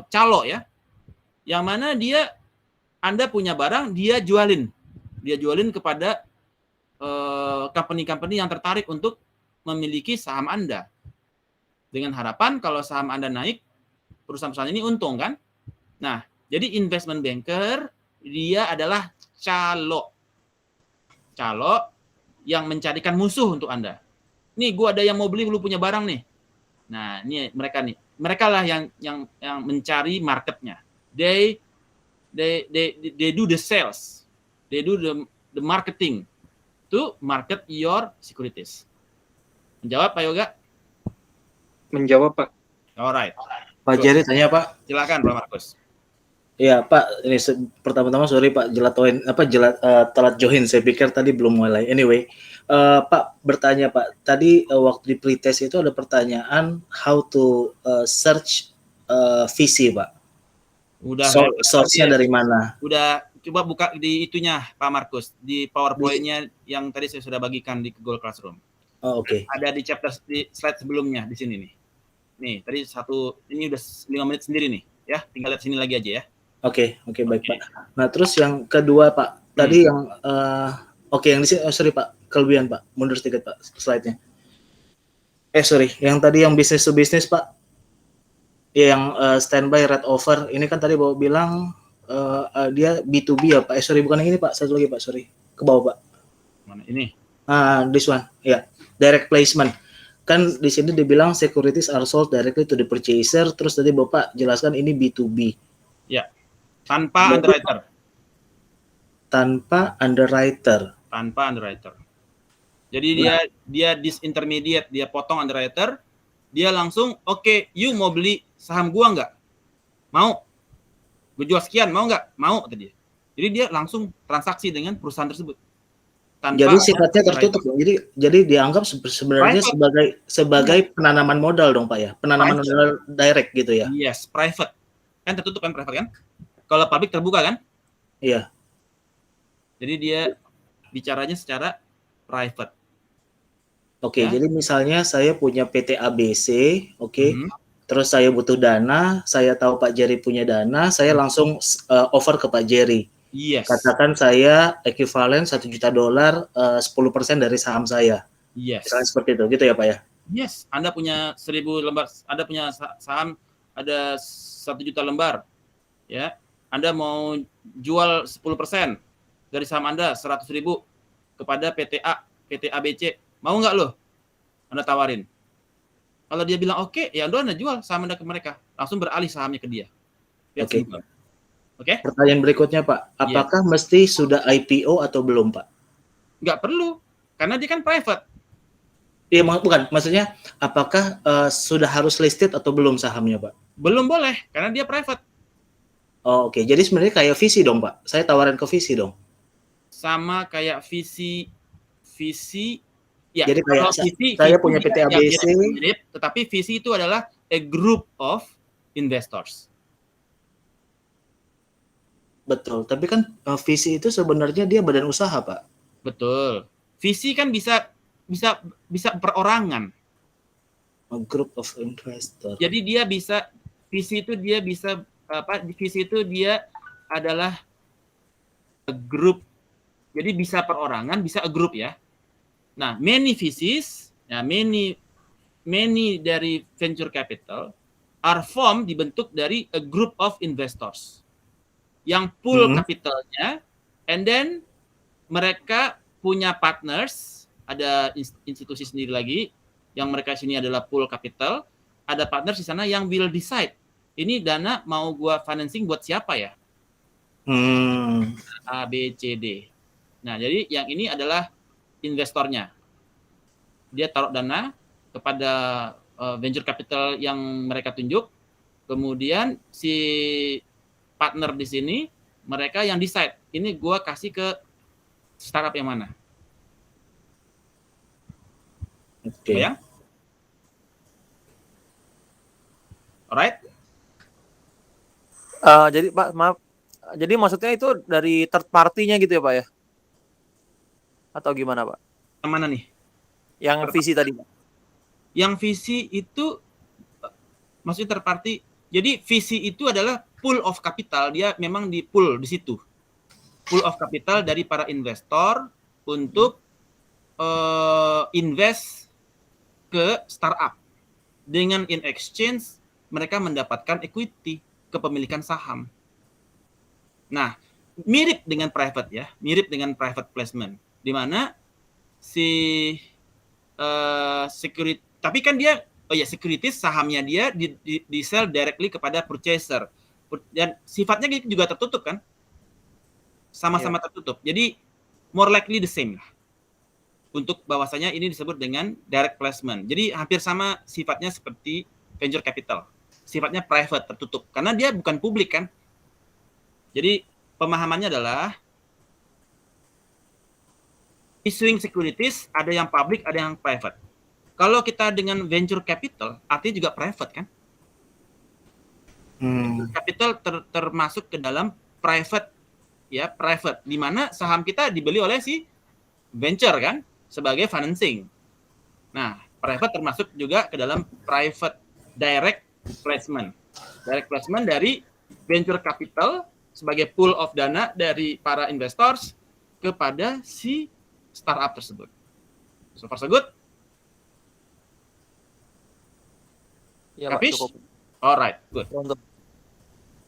Speaker 2: calo ya. Yang mana dia Anda punya barang, dia jualin. Dia jualin kepada company-company yang tertarik untuk memiliki saham Anda. Dengan harapan kalau saham Anda naik, perusahaan-perusahaan ini untung kan? Nah, jadi investment banker dia adalah calo. Calo yang mencarikan musuh untuk Anda. Nih, gua ada yang mau beli, lu punya barang nih. Nah, ini mereka nih. Mereka lah yang mencari marketnya. They do the sales. They do the marketing to market your securities. Menjawab Pak Yoga?
Speaker 1: Menjawab Pak.
Speaker 2: Alright.
Speaker 4: Pak Jerry tanya Pak.
Speaker 2: Silakan Pak Markus.
Speaker 4: Iya Pak, ini pertama-tama sorry Pak telat join. Saya pikir tadi belum mulai. Anyway, Pak bertanya Pak. Tadi waktu di pretest itu ada pertanyaan how to search VC Pak.
Speaker 2: Udah.
Speaker 4: Source-nya dari mana?
Speaker 2: Udah coba buka di itunya Pak Markus, di PowerPoint-nya yang tadi saya sudah bagikan di Google Classroom.
Speaker 4: Oh, oke.
Speaker 2: Ada di chapter di slide sebelumnya di sini nih. Nih, tadi ini udah 5 menit sendiri nih, ya. Tinggal lihat sini lagi aja ya.
Speaker 4: Oke, baik Pak. Nah, terus yang kedua Pak, tadi yang yang di sini sorry Pak, kelebihan Pak. Mundur sedikit Pak slide-nya. Sorry, yang tadi yang business to business Pak. Yang standby right offer, ini kan tadi Bapak bilang dia B2B ya Pak. Sorry, bukan yang ini Pak, satu lagi Pak, sorry. Ke bawah Pak.
Speaker 2: Mana ini?
Speaker 4: This one, ya. Direct placement. Kan di sini dibilang securities are sold directly to the purchaser, terus tadi Bapak jelaskan ini B2B.
Speaker 2: Ya. Tanpa underwriter.
Speaker 4: Tanpa underwriter.
Speaker 2: Tanpa underwriter. Jadi dia disintermediate, dia potong underwriter, dia langsung oke, you mau beli saham gua nggak? Mau. Gue jual sekian, mau nggak? Mau tadi. Jadi dia langsung transaksi dengan perusahaan tersebut. tanpa
Speaker 4: Jadi
Speaker 2: ada
Speaker 4: sifatnya tertutup.
Speaker 2: private.
Speaker 4: Jadi dianggap sebenarnya sebagai penanaman modal dong Pak ya. Penanaman
Speaker 2: Private.
Speaker 4: modal direct gitu ya.
Speaker 2: Yes, private. Kan tertutup kan private kan? Kalau public terbuka kan?
Speaker 4: Iya.
Speaker 2: Jadi dia bicaranya secara private.
Speaker 4: Oke,
Speaker 2: Ya.
Speaker 4: jadi misalnya saya punya PT ABC, oke.
Speaker 2: Mhm.
Speaker 4: Terus saya butuh dana, saya tahu Pak Jerry punya dana, saya langsung over ke Pak Jerry.
Speaker 2: Yes.
Speaker 4: Katakan saya ekuivalen $1 juta, 10% dari saham saya.
Speaker 2: Yes.
Speaker 4: Misalnya seperti itu, gitu ya Pak ya?
Speaker 2: Yes, Anda punya 1.000 lembar, Anda punya saham ada 1 juta lembar. Ya. Anda mau jual 10% dari saham Anda 100.000 kepada PT ABC. Mau nggak lo? Anda tawarin. Kalau dia bilang oke, ya Anda jual saham Anda ke mereka. Langsung beralih sahamnya ke dia.
Speaker 4: Oke.
Speaker 2: Oke?
Speaker 4: Pertanyaan berikutnya Pak, apakah mesti sudah IPO atau belum Pak?
Speaker 2: Nggak perlu, karena dia kan private.
Speaker 4: Iya, bukan. Maksudnya, apakah sudah harus listed atau belum sahamnya Pak?
Speaker 2: Belum boleh, karena dia private.
Speaker 4: Oh, oke. Jadi sebenarnya kayak visi dong Pak? Saya tawaran ke visi dong?
Speaker 2: Sama kayak visi, ya.
Speaker 4: Jadi kayak
Speaker 2: visi,
Speaker 4: saya punya PT ABC.
Speaker 2: Mirip, tetapi visi itu adalah a group of investors.
Speaker 4: Betul, tapi kan visi itu sebenarnya dia badan usaha, Pak.
Speaker 2: Betul. Visi kan bisa perorangan.
Speaker 4: A group of investor.
Speaker 2: Jadi dia bisa visi itu dia adalah a group. Jadi bisa perorangan, bisa a group ya. Nah, many VCs, many dari venture capital are formed dibentuk dari a group of investors yang pool capitalnya, and then mereka punya partners, ada institusi sendiri lagi, yang mereka sini adalah pool capital, ada partners di sana yang will decide, ini dana mau gua financing buat siapa ya? A, B, C, D. Nah, jadi yang ini adalah investornya. Dia taruh dana kepada venture capital yang mereka tunjuk, kemudian si partner di sini, mereka yang decide, ini gua kasih ke startup yang mana.
Speaker 4: Oke.
Speaker 2: Ya? Alright?
Speaker 3: Jadi Pak, maaf. Jadi maksudnya itu dari third party-nya gitu ya Pak ya? Atau gimana Pak?
Speaker 2: Yang mana nih?
Speaker 3: Yang visi tadi Pak.
Speaker 2: Yang visi itu maksudnya third party. Jadi visi itu adalah pool of capital, dia memang di pool di situ. Pool of capital dari para investor untuk invest ke startup. Dengan in exchange mereka mendapatkan equity, kepemilikan saham. Nah, mirip dengan private ya, mirip dengan private placement, di mana si security, tapi kan dia securities sahamnya dia di sell directly kepada purchaser, dan sifatnya juga tertutup kan, sama-sama tertutup. Jadi more likely the same lah. Untuk bahwasanya ini disebut dengan direct placement. Jadi hampir sama sifatnya seperti venture capital. Sifatnya private, tertutup. Karena dia bukan publik kan. Jadi pemahamannya adalah issuing securities, ada yang public, ada yang private. Kalau kita dengan venture capital, artinya juga private kan. Venture capital termasuk ke dalam private, ya private. Di mana saham kita dibeli oleh si venture kan, sebagai financing. Nah, private termasuk juga ke dalam private direct placement. Direct placement dari venture capital sebagai pool of dana dari para investors kepada si startup tersebut. So far so good?
Speaker 3: Ya, Pak,
Speaker 2: Kapis?
Speaker 3: cukup.
Speaker 2: Alright, good.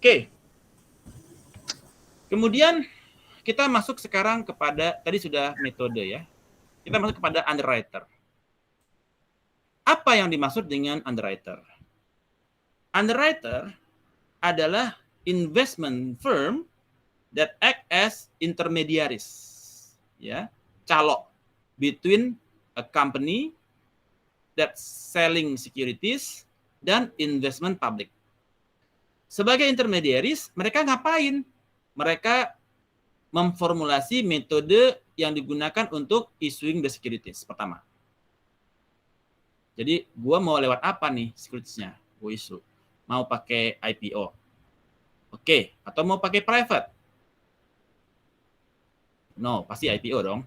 Speaker 2: Oke. Kemudian kita masuk sekarang kepada, tadi sudah metode ya. Kita masuk kepada underwriter. Apa yang dimaksud dengan underwriter? Underwriter adalah investment firm that act as intermediaries, ya, calo between a company that selling securities dan investment public. Sebagai intermediaries, mereka ngapain? Mereka memformulasi metode yang digunakan untuk issuing the securities pertama. Jadi gua mau lewat apa nih securitiesnya? Gue issue. Mau pakai IPO. Oke, atau mau pakai private? No, pasti IPO dong.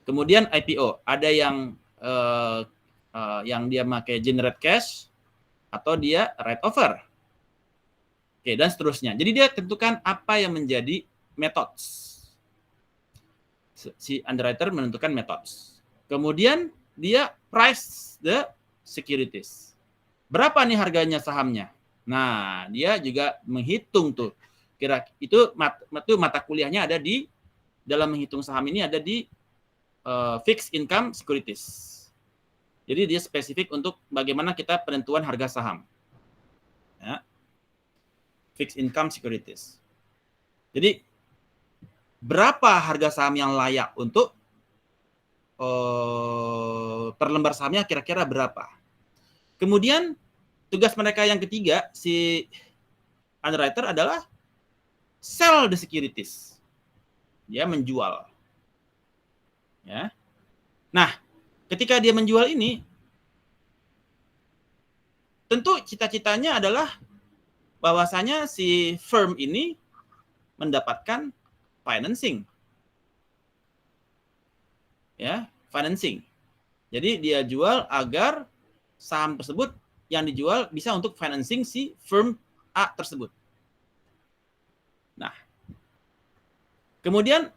Speaker 2: Kemudian IPO, ada yang dia pakai generate cash atau dia write over. Oke, dan seterusnya. Jadi dia tentukan apa yang menjadi methods. Si underwriter menentukan methods. Kemudian dia price the securities. Berapa nih harganya sahamnya? Nah, dia juga menghitung tuh. Kira itu mata kuliahnya ada di dalam menghitung saham ini ada di fixed income securities. Jadi dia spesifik untuk bagaimana kita penentuan harga saham. Ya. Fixed income securities. Jadi berapa harga saham yang layak untuk per lembar sahamnya kira-kira berapa? Kemudian tugas mereka yang ketiga si underwriter adalah sell the securities. Dia menjual. Ya. Nah, ketika dia menjual ini tentu cita-citanya adalah bahwasanya si firm ini mendapatkan financing. Ya, financing. Jadi dia jual agar saham tersebut yang dijual bisa untuk financing si firm A tersebut. Nah, kemudian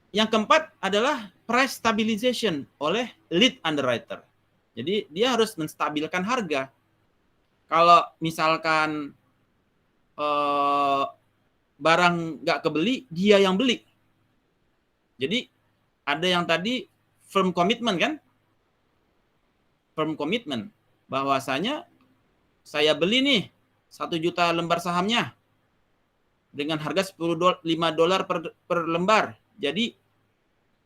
Speaker 2: yang keempat adalah price stabilization oleh lead underwriter. Jadi dia harus menstabilkan harga. Kalau misalkan barang nggak kebeli, dia yang beli. Jadi ada yang tadi firm commitment kan? Firm commitment bahwasanya saya beli nih 1 juta lembar sahamnya dengan harga $5 per lembar. Jadi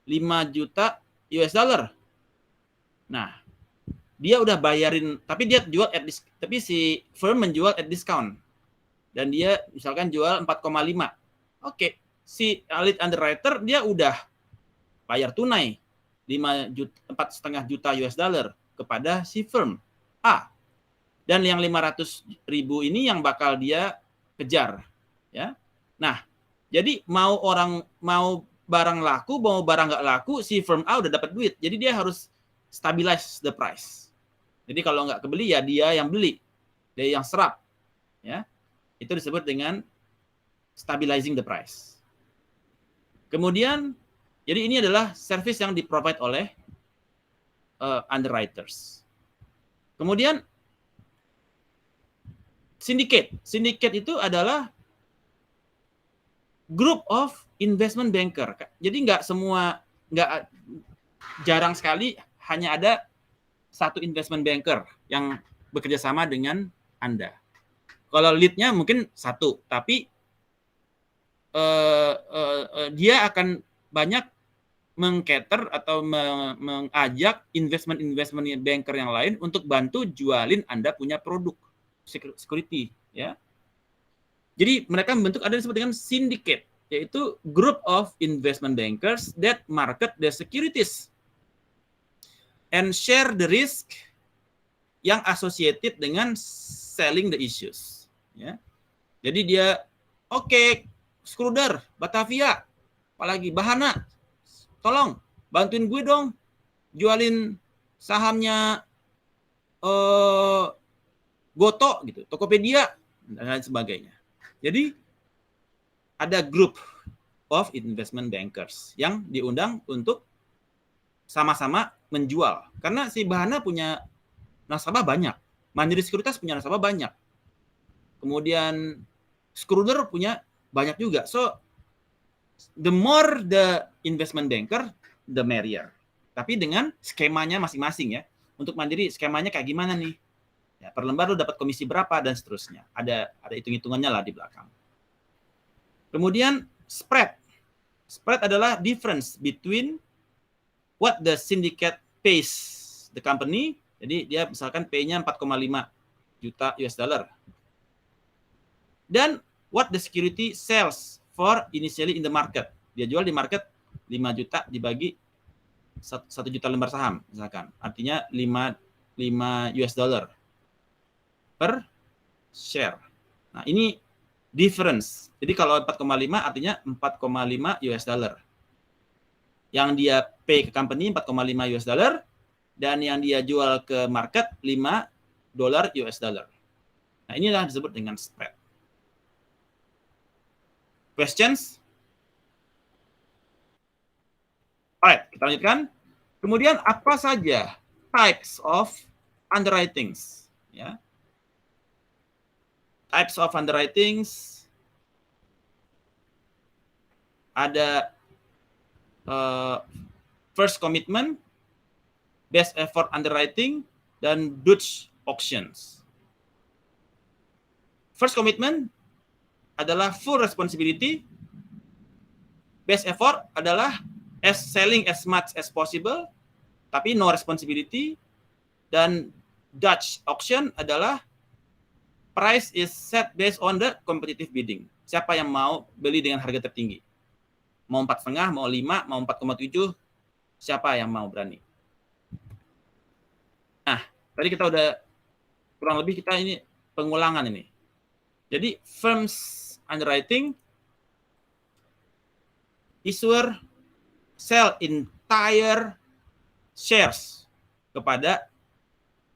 Speaker 2: 5 juta US dollar. Nah, dia udah bayarin, tapi dia jual tapi si firm menjual at discount. Dan dia misalkan jual 4,5. Oke, si lead underwriter dia udah bayar tunai 4,5 juta US dollar kepada si firm A. Dan yang 500.000 ini yang bakal dia kejar, ya. Nah, jadi mau barang laku, mau barang nggak laku, si firm A udah dapat duit. Jadi dia harus stabilize the price. Jadi kalau nggak kebeli ya dia yang beli, dia yang serap, ya. Itu disebut dengan stabilizing the price. Kemudian, jadi ini adalah service yang di-provide oleh underwriters. Kemudian syndicate. Syndicate itu adalah group of investment banker. Jadi jarang sekali hanya ada satu investment banker yang bekerja sama dengan Anda. Kalau lead-nya mungkin satu, tapi dia akan banyak mengcater atau mengajak investment banker yang lain untuk bantu jualin Anda punya produk security, ya. Jadi mereka membentuk ada yang disebut dengan syndicate, yaitu group of investment bankers that market the securities and share the risk yang associated dengan selling the issues, ya. Jadi dia Schroeder, Batavia, apalagi Bahana, tolong bantuin gue dong jualin sahamnya Goto gitu, Tokopedia dan lain sebagainya. Jadi ada group of investment bankers yang diundang untuk sama-sama menjual. Karena si Bahana punya nasabah banyak, Mandiri Sekuritas punya nasabah banyak. Kemudian Schroeder punya banyak juga. So the more the investment banker, the merrier. Tapi dengan skemanya masing-masing, ya. Untuk Mandiri skemanya kayak gimana nih? Ya, per lembar lu dapat komisi berapa dan seterusnya. Ada hitung-hitungannya lah di belakang. Kemudian spread. Spread adalah difference between what the syndicate pays the company. Jadi dia misalkan pay-nya 4,5 juta US dollar. Dan what the security sells for initially in the market. Dia jual di market 5 juta dibagi 1 juta lembar saham misalkan. Artinya 5 US dollar per share. Nah, ini difference. Jadi kalau 4,5 artinya 4,5 US dollar. Yang dia pay ke company 4,5 US dollar dan yang dia jual ke market 5 dolar US dollar. Nah, inilah disebut dengan spread. Questions? Alright, kita lanjutkan. Kemudian apa saja types of underwritings? Ya. Types of underwritings ada first commitment, best effort underwriting, dan Dutch auctions. First commitment adalah full responsibility. Best effort adalah selling as much as possible, tapi no responsibility. Dan Dutch auction adalah price is set based on the competitive bidding. Siapa yang mau beli dengan harga tertinggi? Mau 4,5, mau 5, mau 4,7, siapa yang mau berani? Nah, tadi kita udah kurang lebih kita ini pengulangan ini. Jadi firms underwriting, issuer sell entire shares kepada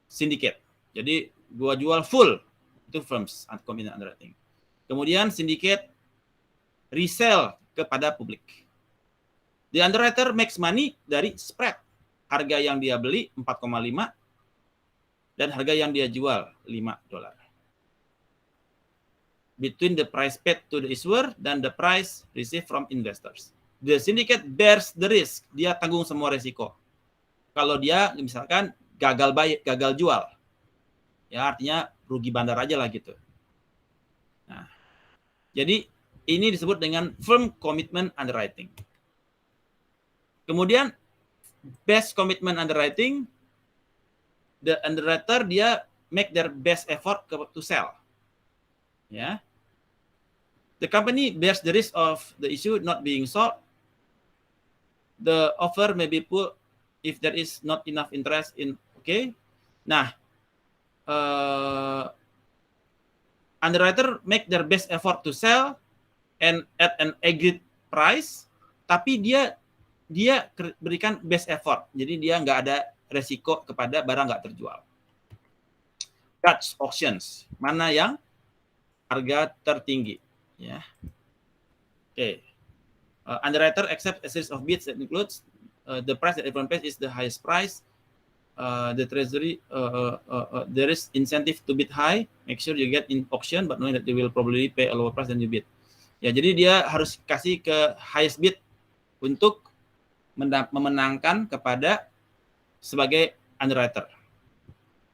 Speaker 2: syndicate. Jadi gua jual full itu firms underwriting. Kemudian syndicate resell kepada publik. The underwriter makes money dari spread. Harga yang dia beli 4,5 dan harga yang dia jual 5 dolar. Between the price paid to the issuer dan the price received from investors. The syndicate bears the risk. Dia tanggung semua resiko. Kalau dia misalkan gagal jual. Ya artinya rugi bandar aja lah gitu. Nah, jadi ini disebut dengan firm commitment underwriting. Kemudian best commitment underwriting, the underwriter dia make their best effort to sell. Ya. The company bears the risk of the issue not being sold. The offer may be put if there is not enough interest in. Okay. Nah, underwriter make their best effort to sell and at an agreed price, tapi dia berikan best effort. Jadi dia nggak ada resiko kepada barang nggak terjual. Dutch auctions, mana yang harga tertinggi, ya. Oke. Underwriter accept a series of bids that includes the price that everyone pays is the highest price. The treasury there is incentive to bid high. Make sure you get in auction, but knowing that you will probably pay a lower price than you bid. Ya, jadi dia harus kasih ke highest bid untuk memenangkan kepada sebagai underwriter.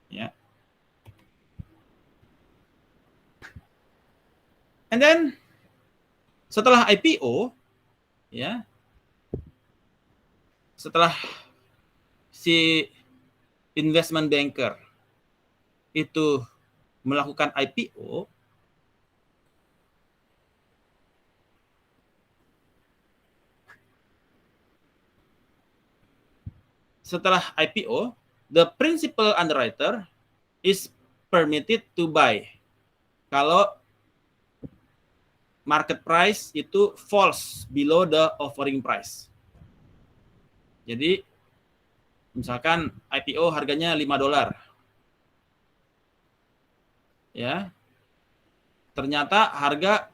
Speaker 2: Ya. And then setelah IPO, ya, setelah si investment banker itu melakukan IPO, the principal underwriter is permitted to buy kalau market price itu falls below the offering price. Jadi misalkan IPO harganya 5 dolar. Ya. Ternyata harga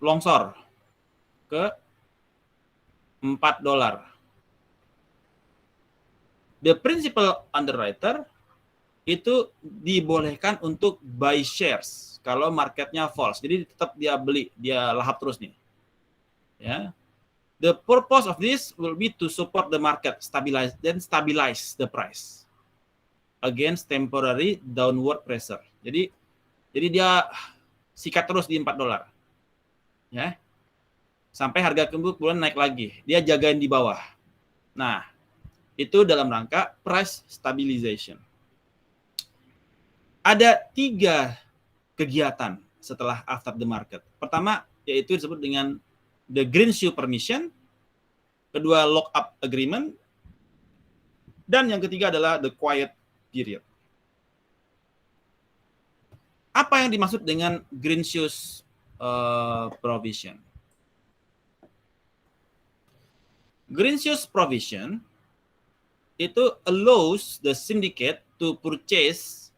Speaker 2: longsor ke 4 dolar. The principal underwriter itu dibolehkan untuk buy shares kalau marketnya falls. Jadi tetap dia beli, dia lahap terus nih. Ya. The purpose of this will be to support the market, stabilize the price against temporary downward pressure. Jadi dia sikat terus di 4 dolar. Ya. Sampai harga kemudian naik lagi. Dia jagain di bawah. Nah, itu dalam rangka price stabilization. Ada 3 kegiatan setelah after the market. Pertama, yaitu disebut dengan the green shoe permission. kedua lock-up agreement, dan yang ketiga adalah the quiet period. Apa yang dimaksud dengan green shoes provision? Green shoes provision itu allows the syndicate to purchase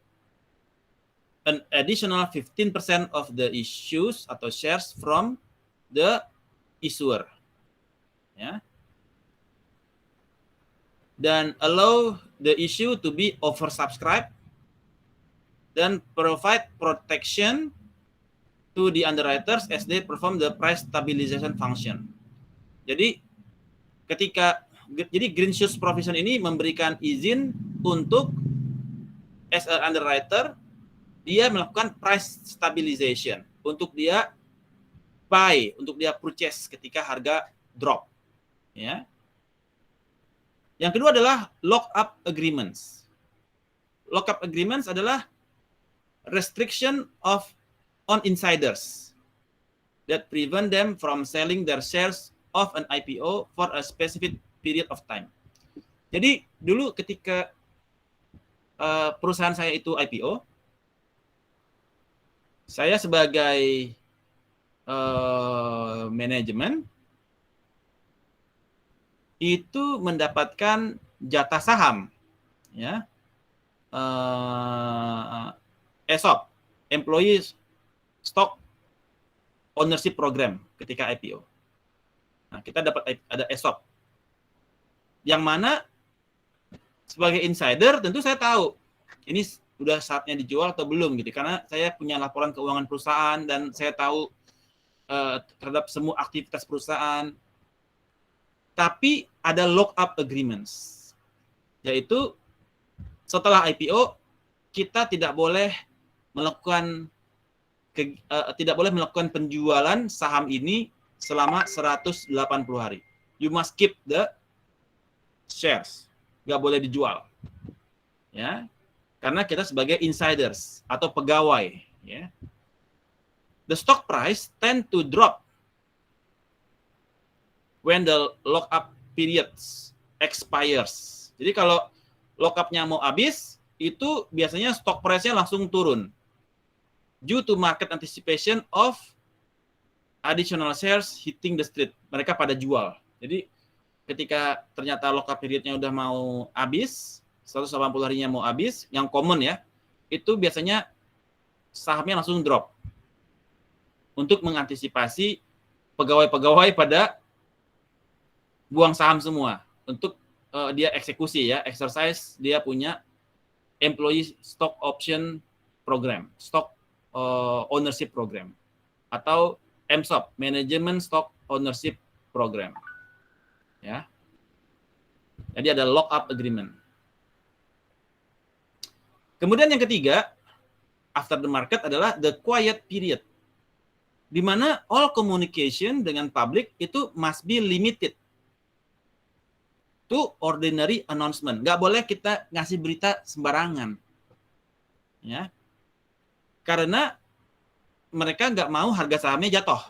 Speaker 2: an additional 15% of the issues atau shares from the issuer. Ya. Dan allow the issue to be oversubscribed dan provide protection to the underwriters as they perform the price stabilization function. Jadi green shoes provision ini memberikan izin untuk as an underwriter dia melakukan price stabilization, untuk dia buy, untuk dia purchase ketika harga drop. Ya. Yang kedua adalah lock-up agreements. Lock-up agreements adalah restriction on insiders that prevent them from selling their shares of an IPO for a specific period of time. Jadi dulu ketika perusahaan saya itu IPO, saya sebagai manajemen itu mendapatkan jatah saham, ya, ESOP, Employee Stock Ownership Program ketika IPO. Nah, kita dapat ada ESOP, yang mana sebagai insider tentu saya tahu ini udah saatnya dijual atau belum gitu, karena saya punya laporan keuangan perusahaan dan saya tahu terhadap semua aktivitas perusahaan. Tapi ada lock-up agreements, yaitu setelah IPO kita tidak boleh melakukan penjualan saham ini selama 180 hari. You must keep the shares, nggak boleh dijual, ya, karena kita sebagai insiders atau pegawai, ya. The stock price tend to drop when the lock-up periods expires. Jadi kalau lock-up-nya mau habis, itu biasanya stock price-nya langsung turun. Due to market anticipation of additional shares hitting the street. Mereka pada jual. Jadi ketika ternyata lock-up period-nya udah mau habis, 180 harinya mau habis, yang common ya, itu biasanya sahamnya langsung drop. Untuk mengantisipasi pegawai-pegawai pada buang saham semua, untuk dia eksekusi ya, exercise, dia punya employee stock option program, stock ownership program, atau MSOP, Management Stock Ownership Program. Ya. Jadi ada lock-up agreement. Kemudian yang ketiga, after the market adalah the quiet period, di mana all communication dengan public itu must be limited to ordinary announcement. Nggak boleh kita ngasih berita sembarangan. Ya. Karena mereka nggak mau harga sahamnya jatuh.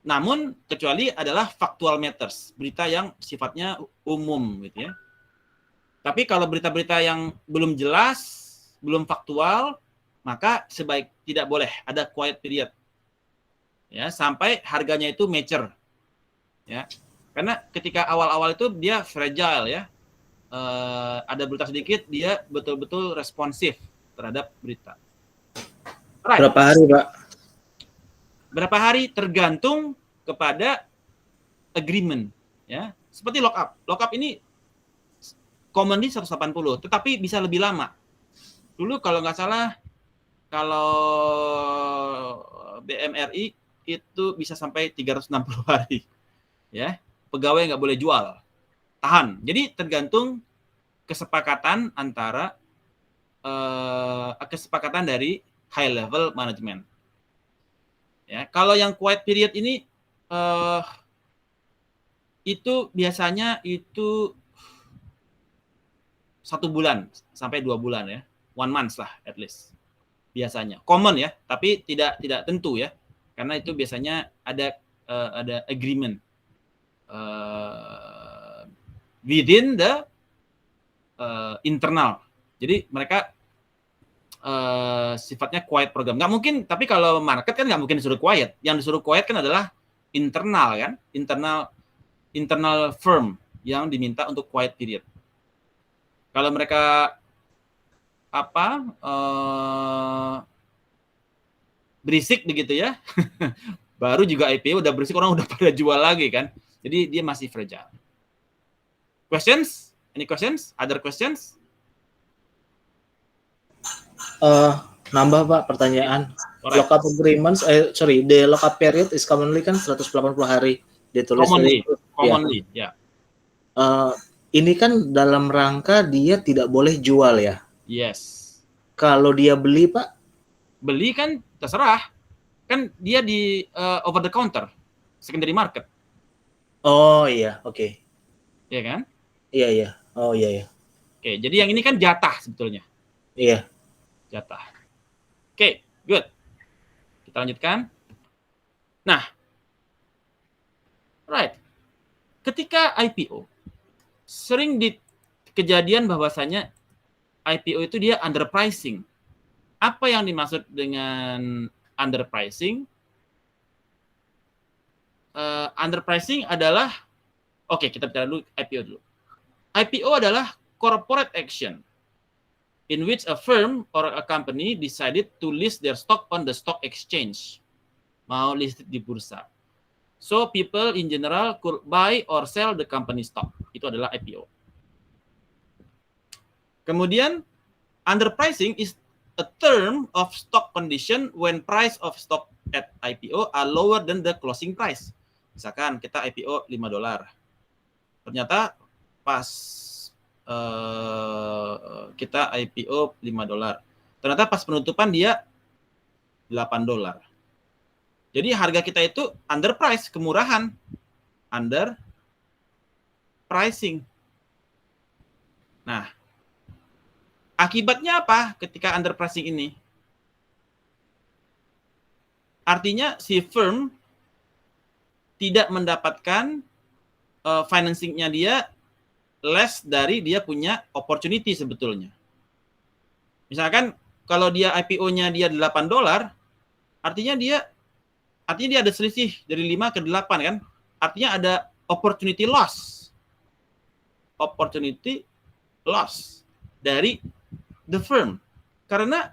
Speaker 2: Namun, kecuali adalah factual matters, berita yang sifatnya umum gitu ya. Tapi kalau berita-berita yang belum jelas, belum faktual, maka sebaik tidak boleh ada quiet period. Ya, sampai harganya itu mature. Ya. Karena ketika awal-awal itu dia fragile ya. Ada berita sedikit, dia betul-betul responsif terhadap berita. Right.
Speaker 4: Berapa hari, Pak?
Speaker 2: Berapa hari tergantung kepada agreement, ya. Seperti lockup. Lockup ini commonly 180, tetapi bisa lebih lama. Dulu kalau nggak salah, kalau BMRI itu bisa sampai 360 hari, ya. Pegawai nggak boleh jual, tahan. Jadi tergantung kesepakatan antara kesepakatan dari high level management. Ya, kalau yang quiet period ini itu biasanya itu 1 bulan sampai 2 bulan ya, 1 month lah at least biasanya. Common ya, tapi tidak tentu ya, karena itu biasanya ada agreement within the internal. Jadi mereka sifatnya quiet program. Nggak mungkin, tapi kalau market kan nggak mungkin disuruh quiet. Yang disuruh quiet kan adalah internal kan, internal firm yang diminta untuk quiet period. Kalau mereka berisik begitu ya, baru juga IPO udah berisik, orang udah pada jual lagi kan. Jadi dia masih fragile. Questions? Any questions? Other questions?
Speaker 4: Nambah Pak pertanyaan.
Speaker 2: Alright.
Speaker 4: Lockup agreements, the lockup period is commonly kan 180 hari ditulis.
Speaker 2: Commonly, ya.
Speaker 4: Ini kan dalam rangka dia tidak boleh jual ya.
Speaker 2: Yes.
Speaker 4: Kalau dia beli Pak?
Speaker 2: Beli kan terserah. Kan dia di over the counter, secondary market.
Speaker 4: Oh iya, oke.
Speaker 2: Iya kan?
Speaker 4: Iya. Oh iya.
Speaker 2: Oke, jadi yang ini kan jatah sebetulnya.
Speaker 4: Iya.
Speaker 2: Jatah. Oke, good. Kita lanjutkan. Nah, right. Ketika IPO, sering di kejadian bahwasanya IPO itu dia underpricing. Apa yang dimaksud dengan underpricing? Underpricing adalah, oke, kita bicara dulu IPO dulu. IPO adalah corporate action in which a firm or a company decided to list their stock on the stock exchange. Mau listed di bursa. So people in general could buy or sell the company stock. Itu adalah IPO. Kemudian underpricing is a term of stock condition when price of stock at IPO are lower than the closing price. Misalkan kita IPO $5. Ternyata pas kita IPO $5. Ternyata pas penutupan dia $8. Jadi harga kita itu underprice, kemurahan. Underpricing. Nah, akibatnya apa ketika underpricing ini? Artinya si firm tidak mendapatkan financing-nya dia less dari dia punya opportunity sebetulnya. Misalkan kalau dia IPO-nya dia $8, artinya dia ada selisih dari 5 ke 8 kan? Artinya ada opportunity loss. Opportunity loss dari the firm. Karena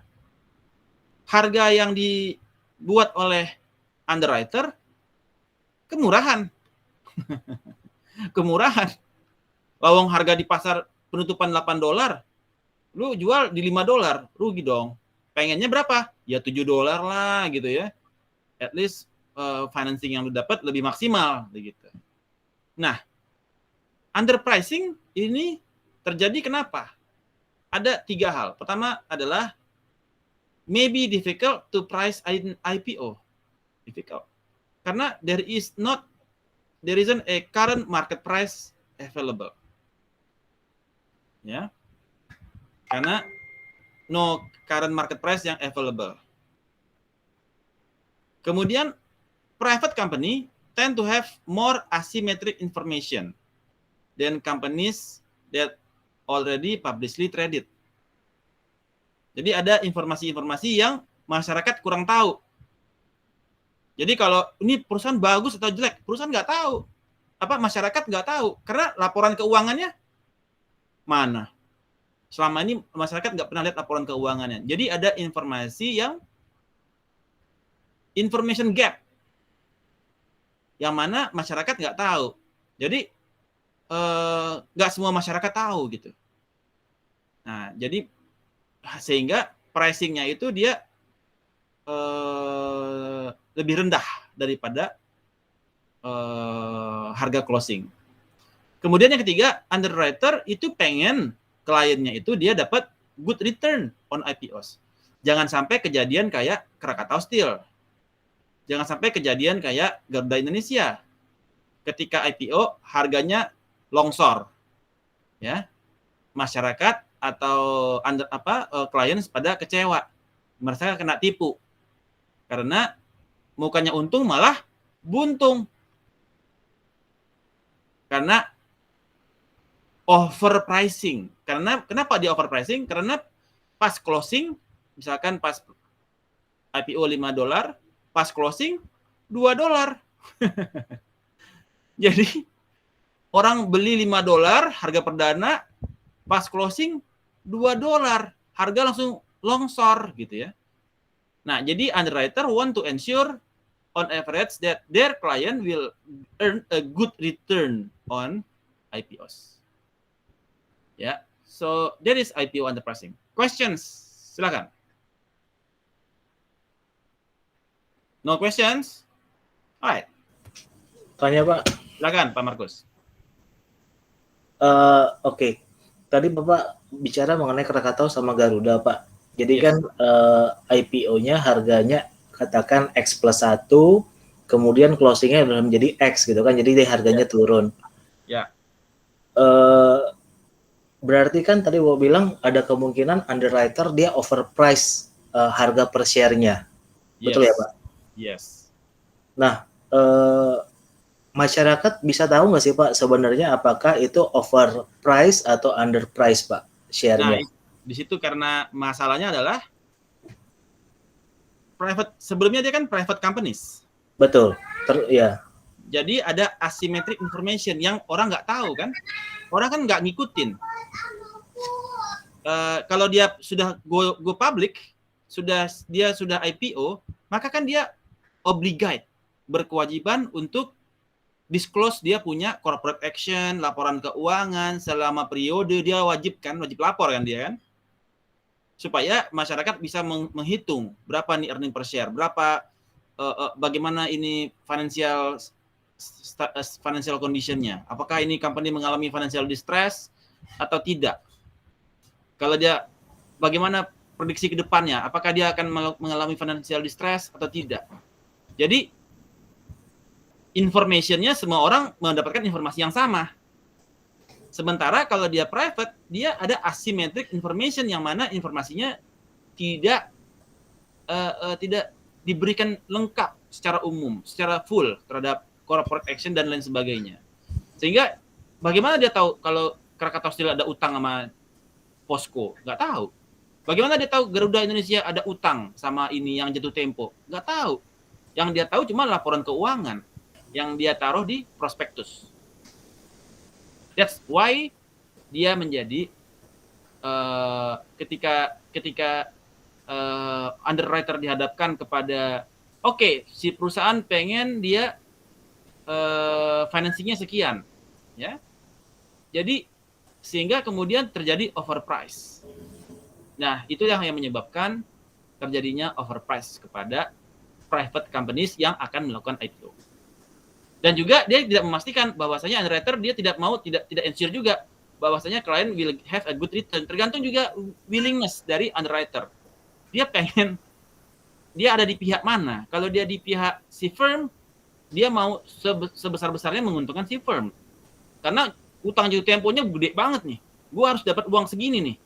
Speaker 2: harga yang dibuat oleh underwriter kemurahan. Kemurahan. Lawang harga di pasar penutupan $8, lu jual di $5, rugi dong. Pengennya berapa? Ya $7 lah gitu ya. At least financing yang lu dapat lebih maksimal begitu. Nah, underpricing ini terjadi kenapa? Ada 3 hal. Pertama adalah maybe difficult to price an IPO. Difficult. Karena there isn't a current market price available. Ya. Karena no current market price yang available. Kemudian private company tend to have more asymmetric information than companies that already publicly traded. Jadi ada informasi-informasi yang masyarakat kurang tahu. Jadi kalau ini perusahaan bagus atau jelek, perusahaan nggak tahu. Masyarakat nggak tahu. Karena laporan keuangannya mana? Selama ini masyarakat nggak pernah lihat laporan keuangannya. Jadi ada information gap. Yang mana masyarakat nggak tahu. Jadi nggak semua masyarakat tahu gitu. Nah, jadi sehingga pricing-nya itu dia lebih rendah daripada harga closing. Kemudian yang ketiga, underwriter itu pengen kliennya itu dia dapat good return on IPOs. Jangan sampai kejadian kayak Krakatau Steel. Jangan sampai kejadian kayak Garuda Indonesia. Ketika IPO harganya longsor. Ya. Masyarakat atau klien pada kecewa. Merasa kena tipu. Karena mukanya untung malah buntung. Karena overpricing. Kenapa dia overpricing? Karena pas closing, misalkan pas IPO $5, pas closing $2. Jadi orang beli $5 harga perdana, pas closing $2, harga langsung longsor gitu ya. Nah, jadi underwriter want to ensure on average that their client will earn a good return on IPOs. Ya, so that is IPO underpricing. Questions? Silakan. No questions? Alright.
Speaker 4: Tanya Pak.
Speaker 2: Silakan Pak Markus.
Speaker 4: Oke. Tadi Bapak bicara mengenai Krakatau sama Garuda Pak. Jadi
Speaker 2: Yes.
Speaker 4: kan IPO-nya harganya katakan X+1, kemudian closing-nya udah menjadi X gitu kan. Jadi dia harganya turun.
Speaker 2: Ya.
Speaker 4: Berarti kan tadi Bapak bilang ada kemungkinan underwriter dia overprice harga per share-nya. Betul ya Pak?
Speaker 2: Yes.
Speaker 4: Nah, masyarakat bisa tahu nggak sih Pak sebenarnya apakah itu overprice atau underprice Pak share-nya?
Speaker 2: Nah, di situ karena masalahnya adalah sebelumnya dia kan private companies.
Speaker 4: Betul. Ya.
Speaker 2: Jadi ada asymmetric information yang orang nggak tahu kan? Orang kan nggak ngikutin. Kalau dia sudah go public, dia sudah IPO, maka kan dia obligate, berkewajiban untuk disclose dia punya corporate action, laporan keuangan selama periode dia wajib lapor kan dia kan, supaya masyarakat bisa menghitung berapa nih earning per share, berapa bagaimana ini financial condition-nya, apakah ini company mengalami financial distress atau tidak. Kalau dia bagaimana prediksi ke depannya, apakah dia akan mengalami financial distress atau tidak. Jadi information-nya semua orang mendapatkan informasi yang sama. Sementara kalau dia private, dia ada asymmetric information yang mana informasinya tidak diberikan lengkap secara umum, secara full terhadap corporate action dan lain sebagainya. Sehingga bagaimana dia tahu kalau Krakatau Steel ada utang sama Posko? Nggak tahu. Bagaimana dia tahu Garuda Indonesia ada utang sama ini yang jatuh tempo? Nggak tahu. Yang dia tahu cuma laporan keuangan yang dia taruh di prospektus. That's why dia menjadi ketika underwriter dihadapkan kepada si perusahaan pengen dia financingnya sekian, ya. Jadi sehingga kemudian terjadi overprice. Nah, itu yang menyebabkan terjadinya overprice kepada private companies yang akan melakukan IPO. Dan juga dia tidak memastikan bahwasanya underwriter dia tidak ensure juga bahwasanya klien will have a good return. Tergantung juga willingness dari underwriter. Dia ada di pihak mana? Kalau dia di pihak si firm, dia mau sebesar-besarnya menguntungkan si firm. Karena utang jatuh temponya gede banget nih. Gue harus dapat uang segini nih.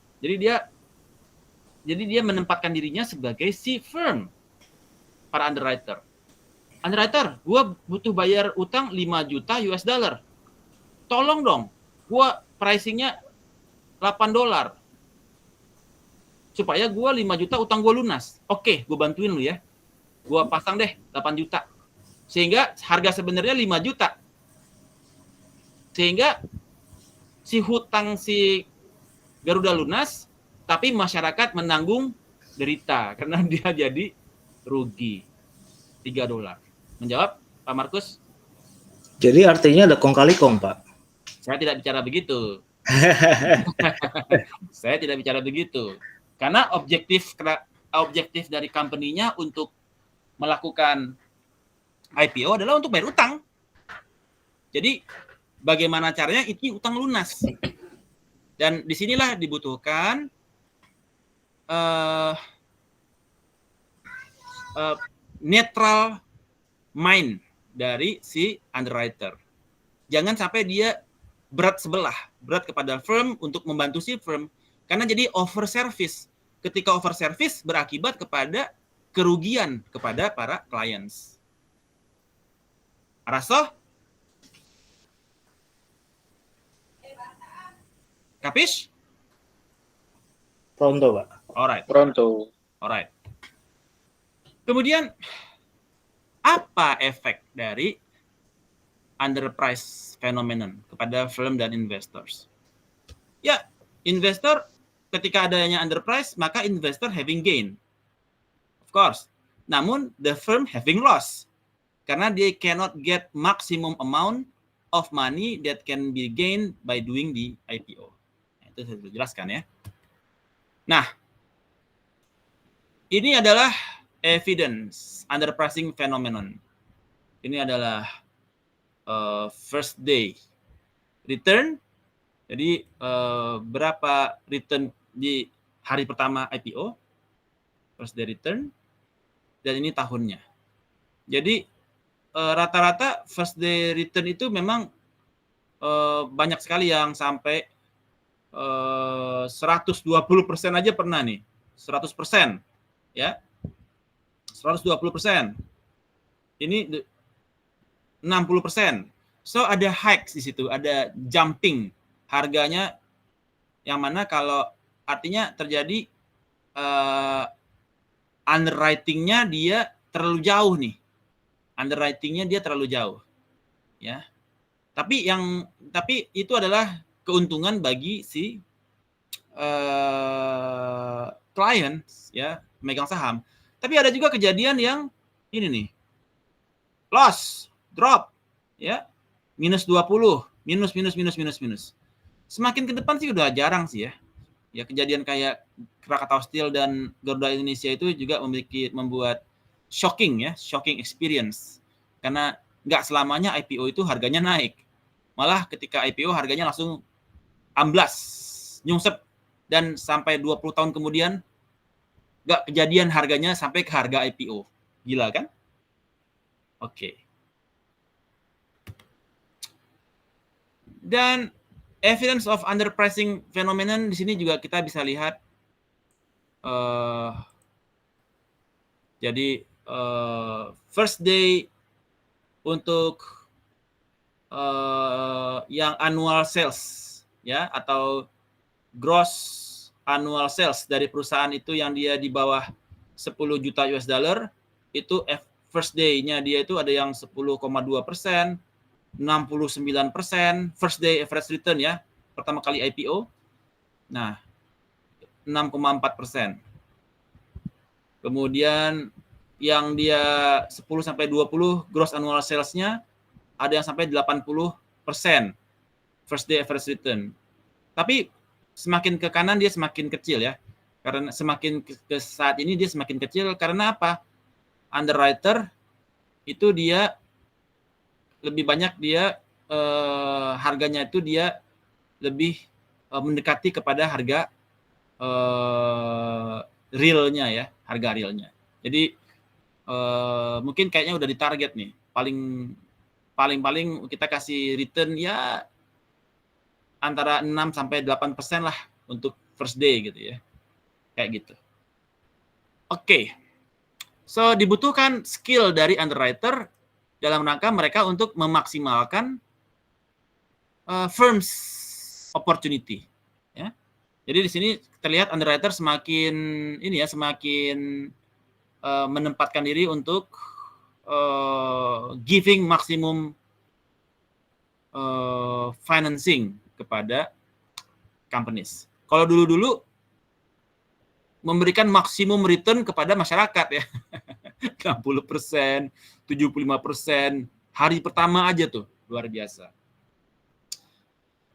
Speaker 2: Jadi dia menempatkan dirinya sebagai si firm para underwriter. Underwriter, gue butuh bayar utang 5 juta US dollar. Tolong dong, gue pricingnya $8. Supaya gue 5 juta utang gue lunas. Oke, gue bantuin lu ya. Gue pasang deh 8 juta. Sehingga harga sebenarnya 5 juta. Sehingga si hutang si Garuda lunas, tapi masyarakat menanggung derita karena dia jadi rugi $3. Menjawab Pak Markus?
Speaker 4: Jadi artinya ada kong kali kong Pak?
Speaker 2: Saya tidak bicara begitu. Saya tidak bicara begitu. Karena objektif dari company-nya untuk melakukan IPO adalah untuk bayar utang. Jadi bagaimana caranya ini utang lunas. Dan disinilah dibutuhkan netral mind dari si underwriter. Jangan sampai dia berat kepada firm untuk membantu si firm. Karena jadi over service. Ketika over service berakibat kepada kerugian kepada para clients. Arasoh? Kapis?
Speaker 4: Pronto, Pak.
Speaker 1: Pronto.
Speaker 2: Alright. Kemudian apa efek dari underprice phenomenon kepada firm dan investors? Ya, investor ketika adanya underprice, maka investor having gain. Of course. Namun the firm having loss. Karena they cannot get maximum amount of money that can be gained by doing the IPO. Itu saya sudah jelaskan ya. Nah, ini adalah evidence underpricing phenomenon. Ini adalah first day return. Jadi berapa return di hari pertama IPO, first day return, dan ini tahunnya. Jadi rata-rata first day return itu memang banyak sekali yang sampai 120% aja pernah nih, 100%, ya, 120%. Ini 60%. So ada hikes di situ, ada jumping harganya, yang mana kalau artinya terjadi underwriting-nya dia terlalu jauh nih. Underwriting-nya dia terlalu jauh. Ya. Tapi itu adalah keuntungan bagi si klien ya, megang saham. Tapi ada juga kejadian yang ini nih. Loss, drop, ya. Minus 20, minus. Semakin ke depan sih udah jarang sih ya. Ya kejadian kayak Krakatau Steel dan Garuda Indonesia itu juga membuat shocking experience. Karena nggak selamanya IPO itu harganya naik. Malah ketika IPO harganya langsung amblas, nyungsep, dan sampai 20 tahun kemudian nggak kejadian harganya sampai ke harga IPO. Gila kan? Oke. Dan evidence of underpricing phenomenon di sini juga kita bisa lihat. Jadi first day untuk yang annual sales ya, atau gross annual sales dari perusahaan itu yang dia di bawah 10 juta US dollar, itu first day-nya dia itu ada yang 10,2%, 69%, first day average return ya, pertama kali IPO. Nah, 6,4%. Kemudian yang dia 10 sampai 20 gross annual sales-nya ada yang sampai 80% first day average return. Tapi semakin ke kanan dia semakin kecil ya. Karena semakin ke saat ini dia semakin kecil karena apa? Underwriter itu dia lebih banyak dia harganya itu dia lebih mendekati kepada harga realnya ya, harga realnya. Jadi mungkin kayaknya udah ditarget nih. Paling kita kasih return ya antara 6 sampai 8% lah untuk first day gitu ya. Kayak gitu. Oke. So dibutuhkan skill dari underwriter dalam rangka mereka untuk memaksimalkan firms opportunity ya. Jadi di sini terlihat underwriter semakin menempatkan diri untuk giving maksimum financing kepada companies. Kalau dulu memberikan maksimum return kepada masyarakat ya. 60%, 75%, hari pertama aja tuh, luar biasa.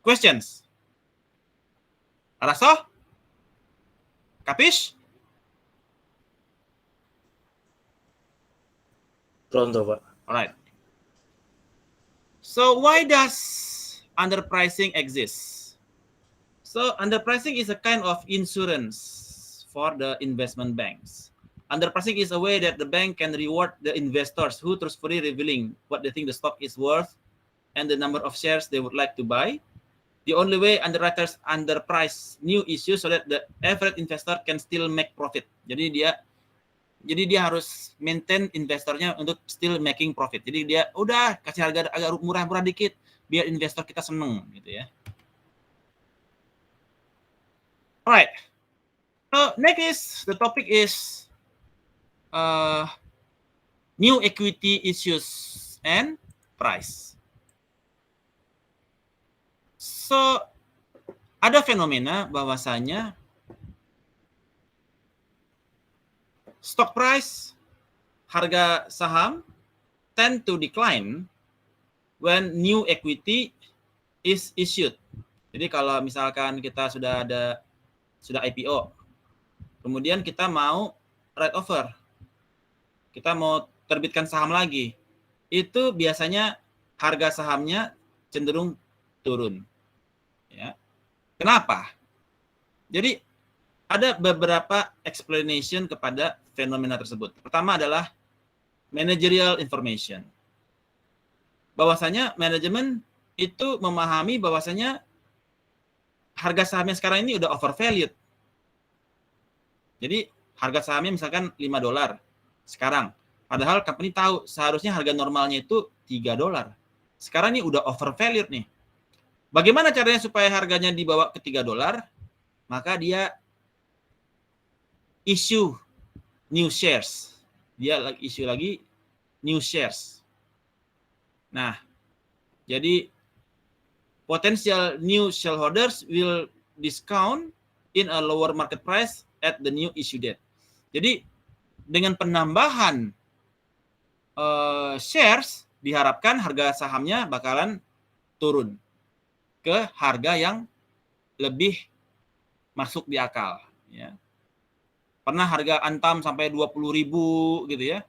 Speaker 2: Questions? Araso? Kapis?
Speaker 4: Pronto, Pak.
Speaker 2: Alright. So why does underpricing exist? So underpricing is a kind of insurance for the investment banks. Underpricing is a way that the bank can reward the investors who truthfully revealing what they think the stock is worth and the number of shares they would like to buy. The only way underwriters underprice new issues so that the average investor can still make profit. Jadi dia harus maintain investornya untuk still making profit. Jadi dia udah kasih harga agak murah-murah dikit biar investor kita seneng gitu ya. Alright. So next is the topic is new equity issues and price. So ada fenomena bahwasanya stock price, harga saham tend to decline when new equity is issued. Jadi kalau misalkan kita sudah IPO, kemudian kita mau right offer, kita mau terbitkan saham lagi, itu biasanya harga sahamnya cenderung turun. Ya. Kenapa? Jadi ada beberapa explanation kepada fenomena tersebut. Pertama adalah managerial information. Bahwasanya manajemen itu memahami bahwasanya harga sahamnya sekarang ini udah overvalued. Jadi harga sahamnya misalkan $5 sekarang. Padahal company tahu seharusnya harga normalnya itu $3. Sekarang ini udah overvalued nih. Bagaimana caranya supaya harganya dibawa ke $3? Maka dia issue new shares. Dia issue lagi new shares. Nah, jadi potential new shareholders will discount in a lower market price at the new issue date. Jadi dengan penambahan shares diharapkan harga sahamnya bakalan turun ke harga yang lebih masuk di akal. Ya. Pernah harga Antam sampai 20.000 gitu ya.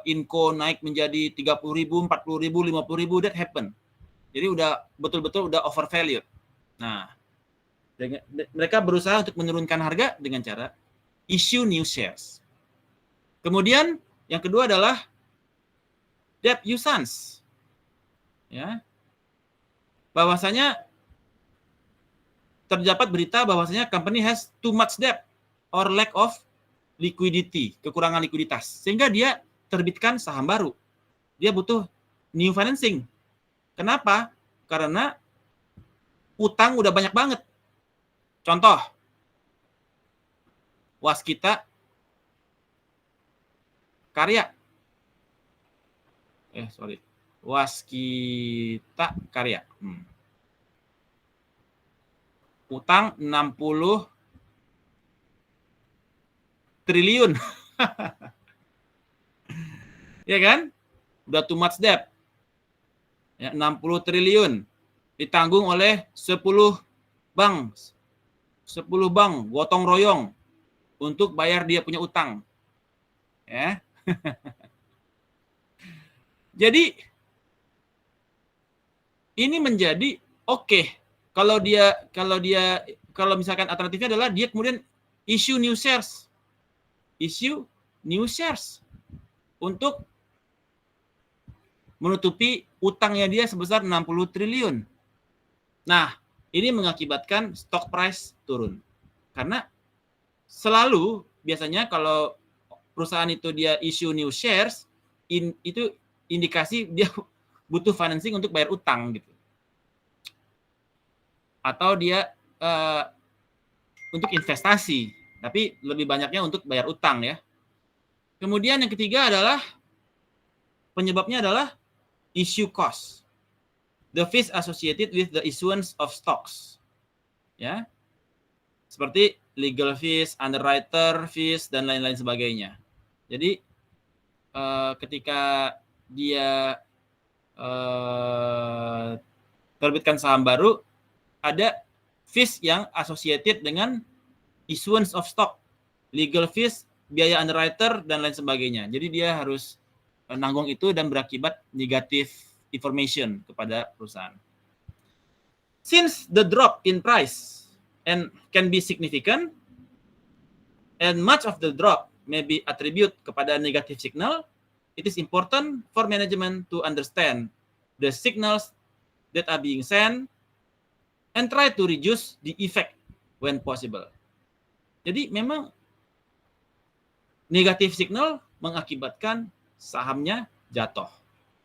Speaker 2: Inco naik menjadi 30.000, 40.000, 50.000, that happen. Jadi udah betul-betul udah overvalued. Nah, mereka berusaha untuk menurunkan harga dengan cara issue new shares. Kemudian yang kedua adalah debt usance. Ya. Bahwasanya terdapat berita bahwasanya company has too much debt or lack of liquidity, kekurangan likuiditas, sehingga dia terbitkan saham baru. Dia butuh new financing. Kenapa? Karena utang udah banyak banget. Contoh, Waskita Karya. Waskita Karya. Utang 60 triliun. Ya kan? Udah too much debt. Ya, 60 triliun ditanggung oleh 10 bank. 10 bank gotong royong untuk bayar dia punya utang. Ya. Jadi ini menjadi oke. Kalau misalkan alternatifnya adalah dia kemudian issue new shares. Issue new shares untuk menutupi utangnya dia sebesar 60 triliun. Nah, ini mengakibatkan stock price turun. Karena selalu biasanya kalau perusahaan itu dia issue new shares, itu indikasi dia butuh financing untuk bayar utang gitu. Atau dia untuk investasi, tapi lebih banyaknya untuk bayar utang ya. Kemudian yang ketiga adalah penyebabnya adalah issue cost. The fees associated with the issuance of stocks. Ya. Seperti legal fees, underwriter fees dan lain-lain sebagainya. Jadi ketika dia terbitkan saham baru, ada fees yang associated dengan issuance of stock, legal fees, biaya underwriter, dan lain sebagainya. Jadi dia harus nanggung itu dan berakibat negative information kepada perusahaan. Since the drop in price and can be significant, and much of the drop may be attributed kepada negative signal, it is important for management to understand the signals that are being sent and try to reduce the effect when possible. Jadi memang negatif signal mengakibatkan sahamnya jatuh.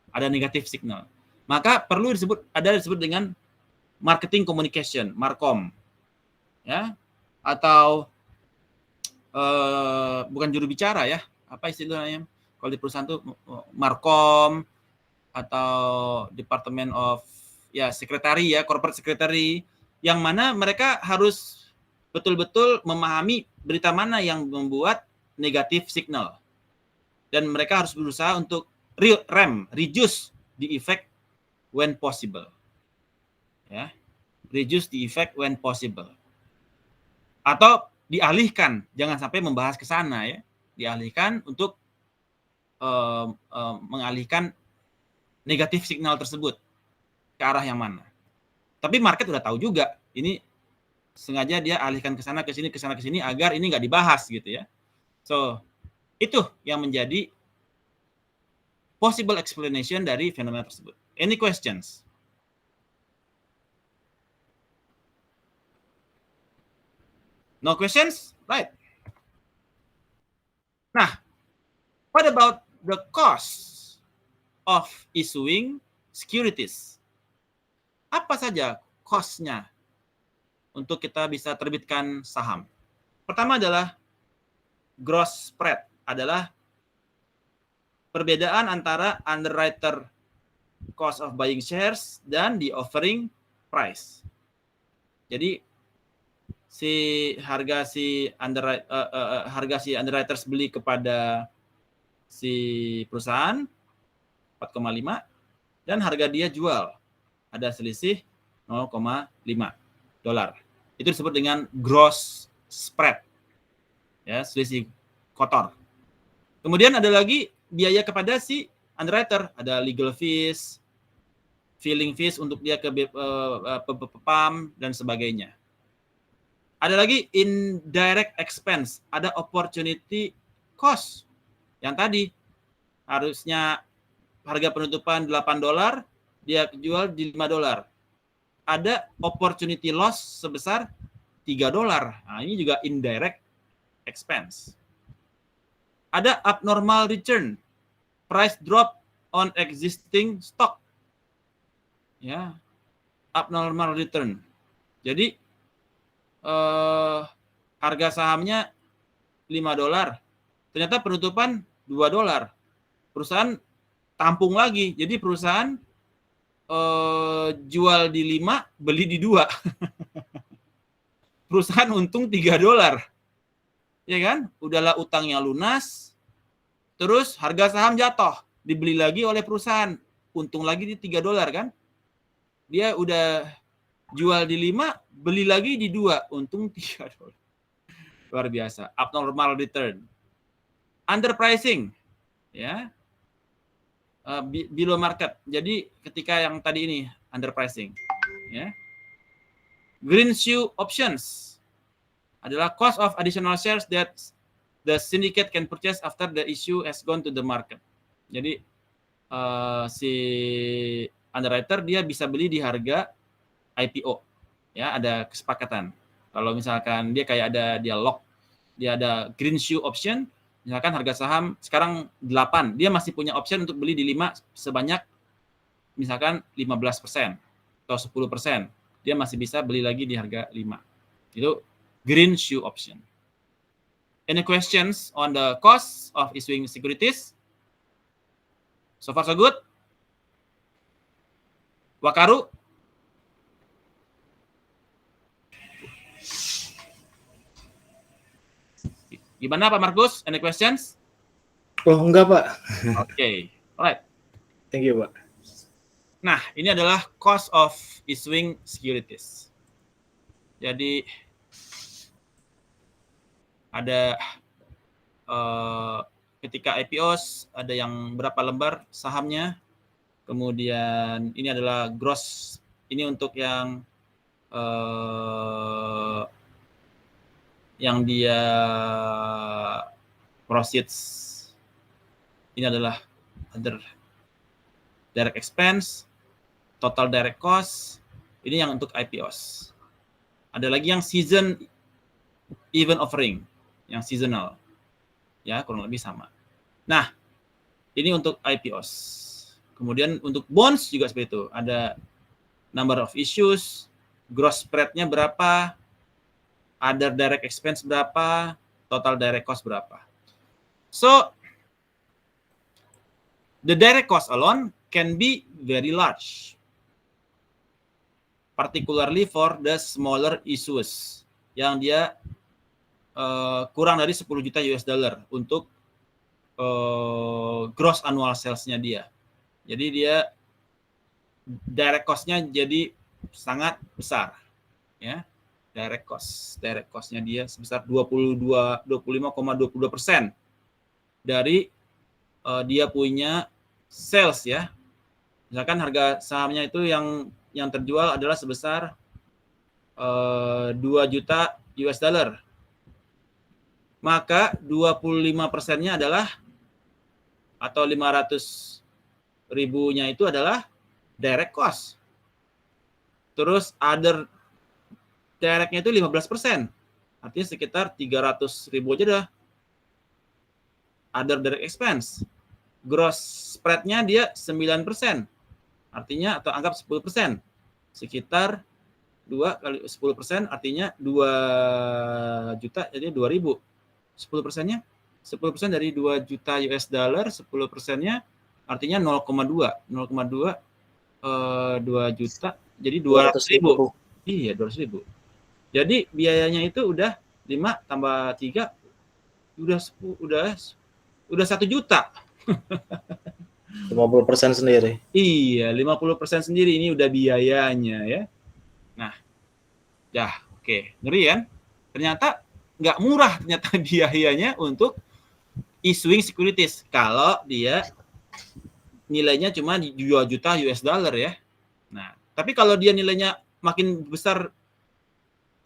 Speaker 2: Ada negatif signal. Maka perlu disebut dengan marketing communication, MarCom. ya, atau bukan juru bicara ya, apa istilahnya kalau di perusahaan tuh markom atau departemen of ya sekretari ya, corporate secretary, yang mana mereka harus betul-betul memahami berita mana yang membuat negatif signal, dan mereka harus berusaha untuk reduce the effect when possible, ya, reduce the effect when possible, atau dialihkan, jangan sampai membahas ke sana ya, dialihkan untuk mengalihkan negatif signal tersebut ke arah yang mana. Tapi market udah tahu juga, ini sengaja dia alihkan ke sana ke sini agar ini nggak dibahas gitu ya. So, itu yang menjadi possible explanation dari fenomena tersebut. Any questions? No questions? Right. Nah, what about the cost of issuing securities? Apa saja cost-nya untuk kita bisa terbitkan saham? Pertama adalah gross spread, adalah perbedaan antara underwriter cost of buying shares dan the offering price. Jadi harga si underwriters beli kepada si perusahaan 4,5 dan harga dia jual ada selisih 0,5 dolar. Itu disebut dengan gross spread. Ya, selisih kotor. Kemudian ada lagi biaya kepada si underwriter, ada legal fees, filing fees untuk dia ke PAM dan sebagainya. Ada lagi indirect expense, ada opportunity cost. Yang tadi harusnya harga penutupan 8 dolar, dia jual di 5 dolar. Ada opportunity loss sebesar 3 dolar. Nah, ini juga indirect expense. Ada abnormal return, price drop on existing stock. Ya, abnormal return. Jadi harga sahamnya 5 dolar. Ternyata penutupan 2 dolar. Perusahaan tampung lagi. Jadi perusahaan jual di 5, beli di 2. Perusahaan untung 3 dolar. Ya kan? Udahlah utangnya lunas. Terus harga saham jatuh. Dibeli lagi oleh perusahaan. Untung lagi di 3 dolar kan? Dia udah jual di 5, beli lagi di 2, untung 3 dolar. Luar biasa. Abnormal return. Underpricing. Ya. Below market. Jadi ketika yang tadi ini underpricing. Ya. Green shoe options adalah cost of additional shares that the syndicate can purchase after the issue has gone to the market. Jadi si underwriter dia bisa beli di harga IPO. Ya, ada kesepakatan. Kalau misalkan dia kayak ada dialog, dia ada green shoe option, misalkan harga saham sekarang 8, dia masih punya option untuk beli di 5 sebanyak misalkan 15% atau 10%. Dia masih bisa beli lagi di harga 5. Itu green shoe option. Any questions on the cost of issuing securities? So far so good? Wakaru? Gimana Pak Markus? Any questions?
Speaker 4: Oh, enggak, Pak.
Speaker 2: Oke. Alright.
Speaker 4: Thank you, Pak.
Speaker 2: Nah, ini adalah cost of issuing securities. Jadi ada ketika IPOs ada yang berapa lembar sahamnya, kemudian ini adalah gross, ini untuk yang dia proceeds, ini adalah other direct expense, total direct cost, ini yang untuk IPOs. Ada lagi yang season event offering, yang seasonal, ya kurang lebih sama. Nah, ini untuk IPOs. Kemudian untuk bonds juga seperti itu, ada number of issues, gross spread-nya berapa, other direct expense berapa, total direct cost berapa. So, the direct cost alone can be very large, particularly for the smaller issues yang dia kurang dari 10 juta US dollar untuk gross annual sales-nya dia. Jadi dia direct cost-nya jadi sangat besar, ya. Direct cost-nya dia sebesar 25,22% dari dia punya sales, ya. Misalkan harga sahamnya itu yang terjual adalah sebesar 2 juta US dollar. Maka 25%-nya adalah, atau 500 ribunya itu adalah direct cost. Terus other direct-nya itu 15%. Artinya sekitar 300 ribu aja dah. Other direct expense. Gross spread-nya dia 9%. Artinya, atau anggap 10%. Sekitar 2 kali 10%, artinya 2 juta, jadi 2.000. 10%-nya? 10% dari 2 juta US dollar, 10%-nya artinya 0,2. 0,2 2 juta, jadi 200.000. Iya, 200.000. Jadi biayanya itu udah 5 tambah 3 udah 1 juta.
Speaker 4: 50% sendiri.
Speaker 2: Iya, 50% sendiri ini udah biayanya, ya. Nah, oke. Ngeri kan? Ternyata nggak murah ternyata biayanya untuk issuing securities kalau dia nilainya cuma 2 juta US dollar, ya. Nah, tapi kalau dia nilainya makin besar,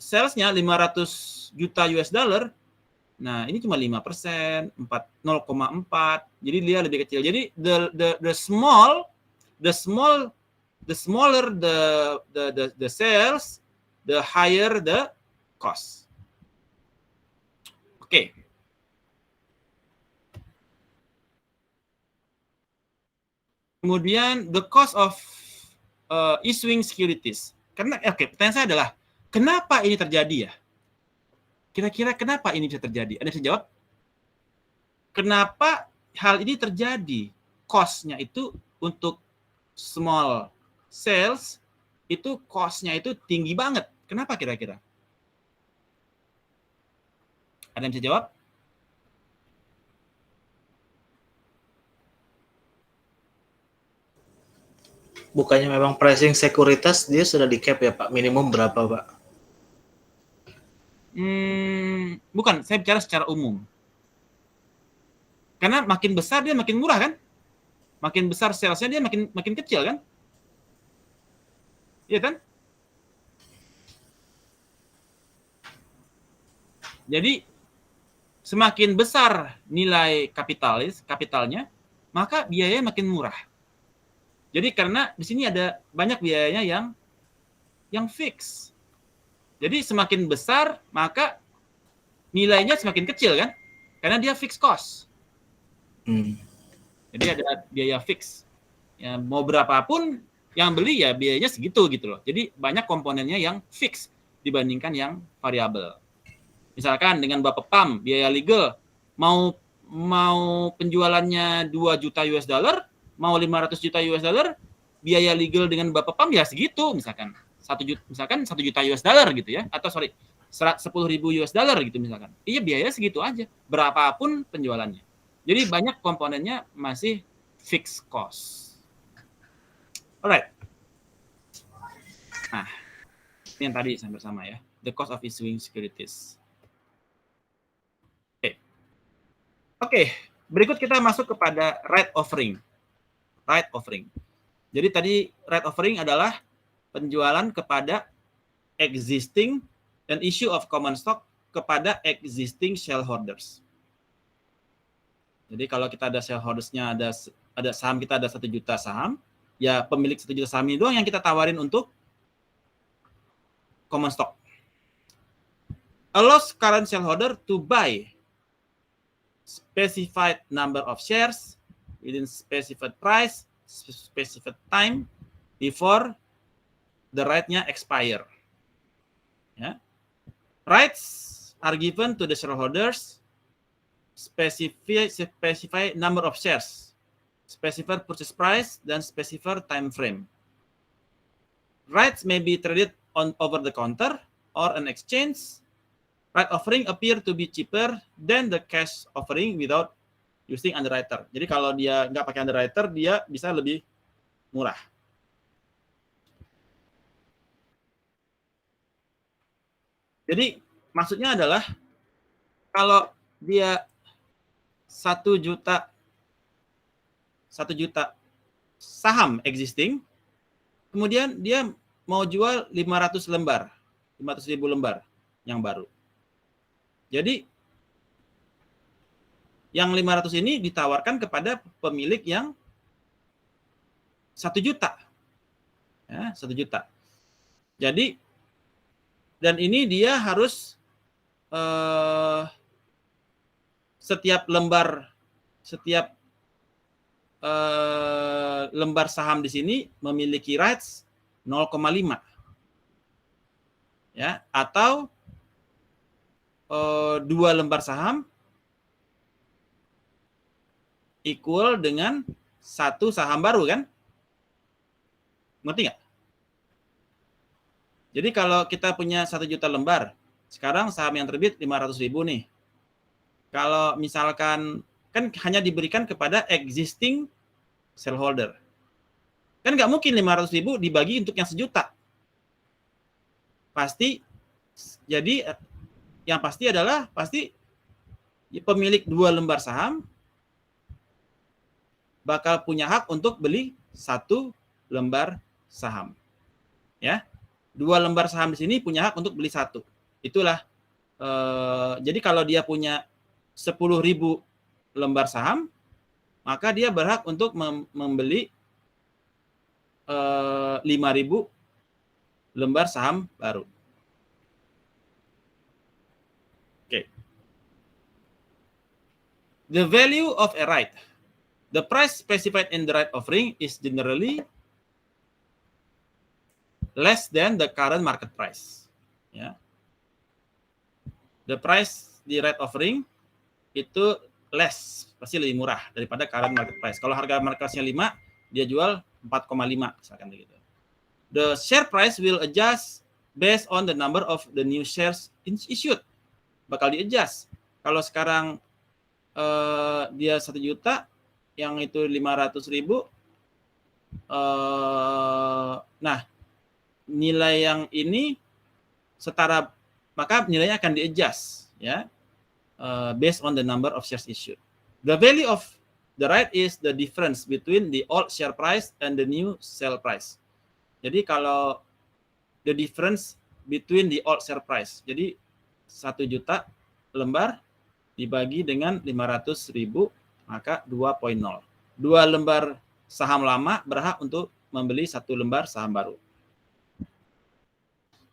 Speaker 2: sales-nya 500 juta US dollar, nah ini cuma 5%, 0,4. Jadi dia lebih kecil. Jadi the smaller the sales, the higher the cost. Oke. Kemudian the cost of issuing securities. Karena pertanyaan saya adalah kenapa ini terjadi, ya? Kira-kira kenapa ini bisa terjadi? Ada yang bisa jawab? Kenapa hal ini terjadi? Cost-nya itu untuk small sales itu cost-nya itu tinggi banget. Kenapa kira-kira? Ada yang bisa jawab?
Speaker 4: Bukannya memang pricing sekuritas dia sudah di cap, ya Pak? Minimum berapa, Pak?
Speaker 2: Bukan, saya bicara secara umum. Karena makin besar dia makin murah, kan? Makin besar salesnya dia makin kecil, kan? Iya kan? Jadi semakin besar nilai kapitalnya, maka biayanya makin murah. Jadi karena di sini ada banyak biayanya yang fix. Jadi semakin besar maka nilainya semakin kecil, kan? Karena dia fixed cost. Jadi ada biaya fix. Ya, mau berapapun yang beli ya biayanya segitu gitu loh. Jadi banyak komponennya yang fix dibandingkan yang variabel. Misalkan dengan Bapepam biaya legal mau penjualannya 2 juta US dollar, mau 500 juta US dollar, biaya legal dengan Bapepam ya segitu, misalkan 1 juta US dollar gitu, ya, atau 10.000 US dollar gitu misalkan. Iya, biaya segitu aja, berapapun penjualannya. Jadi banyak komponennya masih fixed cost. Alright. Nah, ini yang tadi sampai sama, ya, the cost of issuing securities. Oke, berikut kita masuk kepada right offering. Right offering. Jadi tadi right offering adalah penjualan kepada existing dan issue of common stock kepada existing shareholders. Jadi kalau kita ada shareholders-nya, ada saham kita ada 1 juta saham, ya pemilik 1 juta saham ini doang yang kita tawarin untuk common stock. Allows current shareholder to buy specified number of shares within specified price, specified time before the right-nya expire. Ya. Rights are given to the shareholders, specify number of shares, specify purchase price, dan specify time frame. Rights may be traded on over the counter or an exchange. Right offering appear to be cheaper than the cash offering without using underwriter. Jadi kalau dia nggak pakai underwriter, dia bisa lebih murah. Jadi maksudnya adalah kalau dia 1 juta saham existing, kemudian dia mau jual 500 lembar, 500.000 lembar yang baru. Jadi yang 500 ini ditawarkan kepada pemilik yang 1 juta. Ya, 1 juta. Jadi, dan ini dia harus setiap lembar saham di sini memiliki rights 0,5. Ya, atau 2 lembar saham equal dengan 1 saham baru, kan? Ngerti nggak? Jadi kalau kita punya 1 juta lembar, sekarang saham yang terbit 500.000 nih. Kalau misalkan, kan hanya diberikan kepada existing shareholder. Kan nggak mungkin 500.000 dibagi untuk yang 1 juta. Pasti, jadi yang pasti adalah pemilik 2 lembar saham bakal punya hak untuk beli 1 lembar saham. Ya, 2 lembar saham di sini punya hak untuk beli 1. Itulah. Jadi kalau dia punya 10.000 lembar saham, maka dia berhak untuk membeli 5.000 lembar saham baru. The value of a right. The price specified in the right offering is generally less than the current market price. Ya. The price di right offering itu less, pasti lebih murah daripada current market price. Kalau harga marketnya 5, dia jual 4,5 misalkan begitu. The share price will adjust based on the number of the new shares issued. Bakal di-adjust. Kalau sekarang dia 1 juta, yang itu 500.000. Nah, nilai yang ini setara, maka nilainya akan di-adjust, ya, based on the number of shares issued. The value of the right is the difference between the old share price and the new sale price. Jadi kalau the difference between the old share price, jadi 1 juta lembar dibagi dengan 500.000, maka 2,0. 2 lembar saham lama berhak untuk membeli 1 lembar saham baru.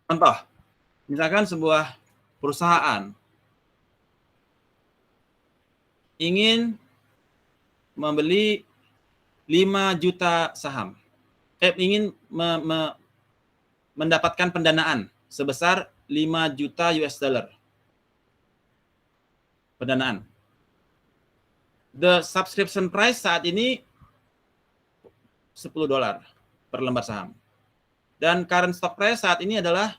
Speaker 2: Contoh, misalkan sebuah perusahaan ingin membeli 5 juta saham. Ingin mendapatkan pendanaan sebesar 5 juta US dollar. Pendanaan. The subscription price saat ini $10 per lembar saham. Dan current stock price saat ini adalah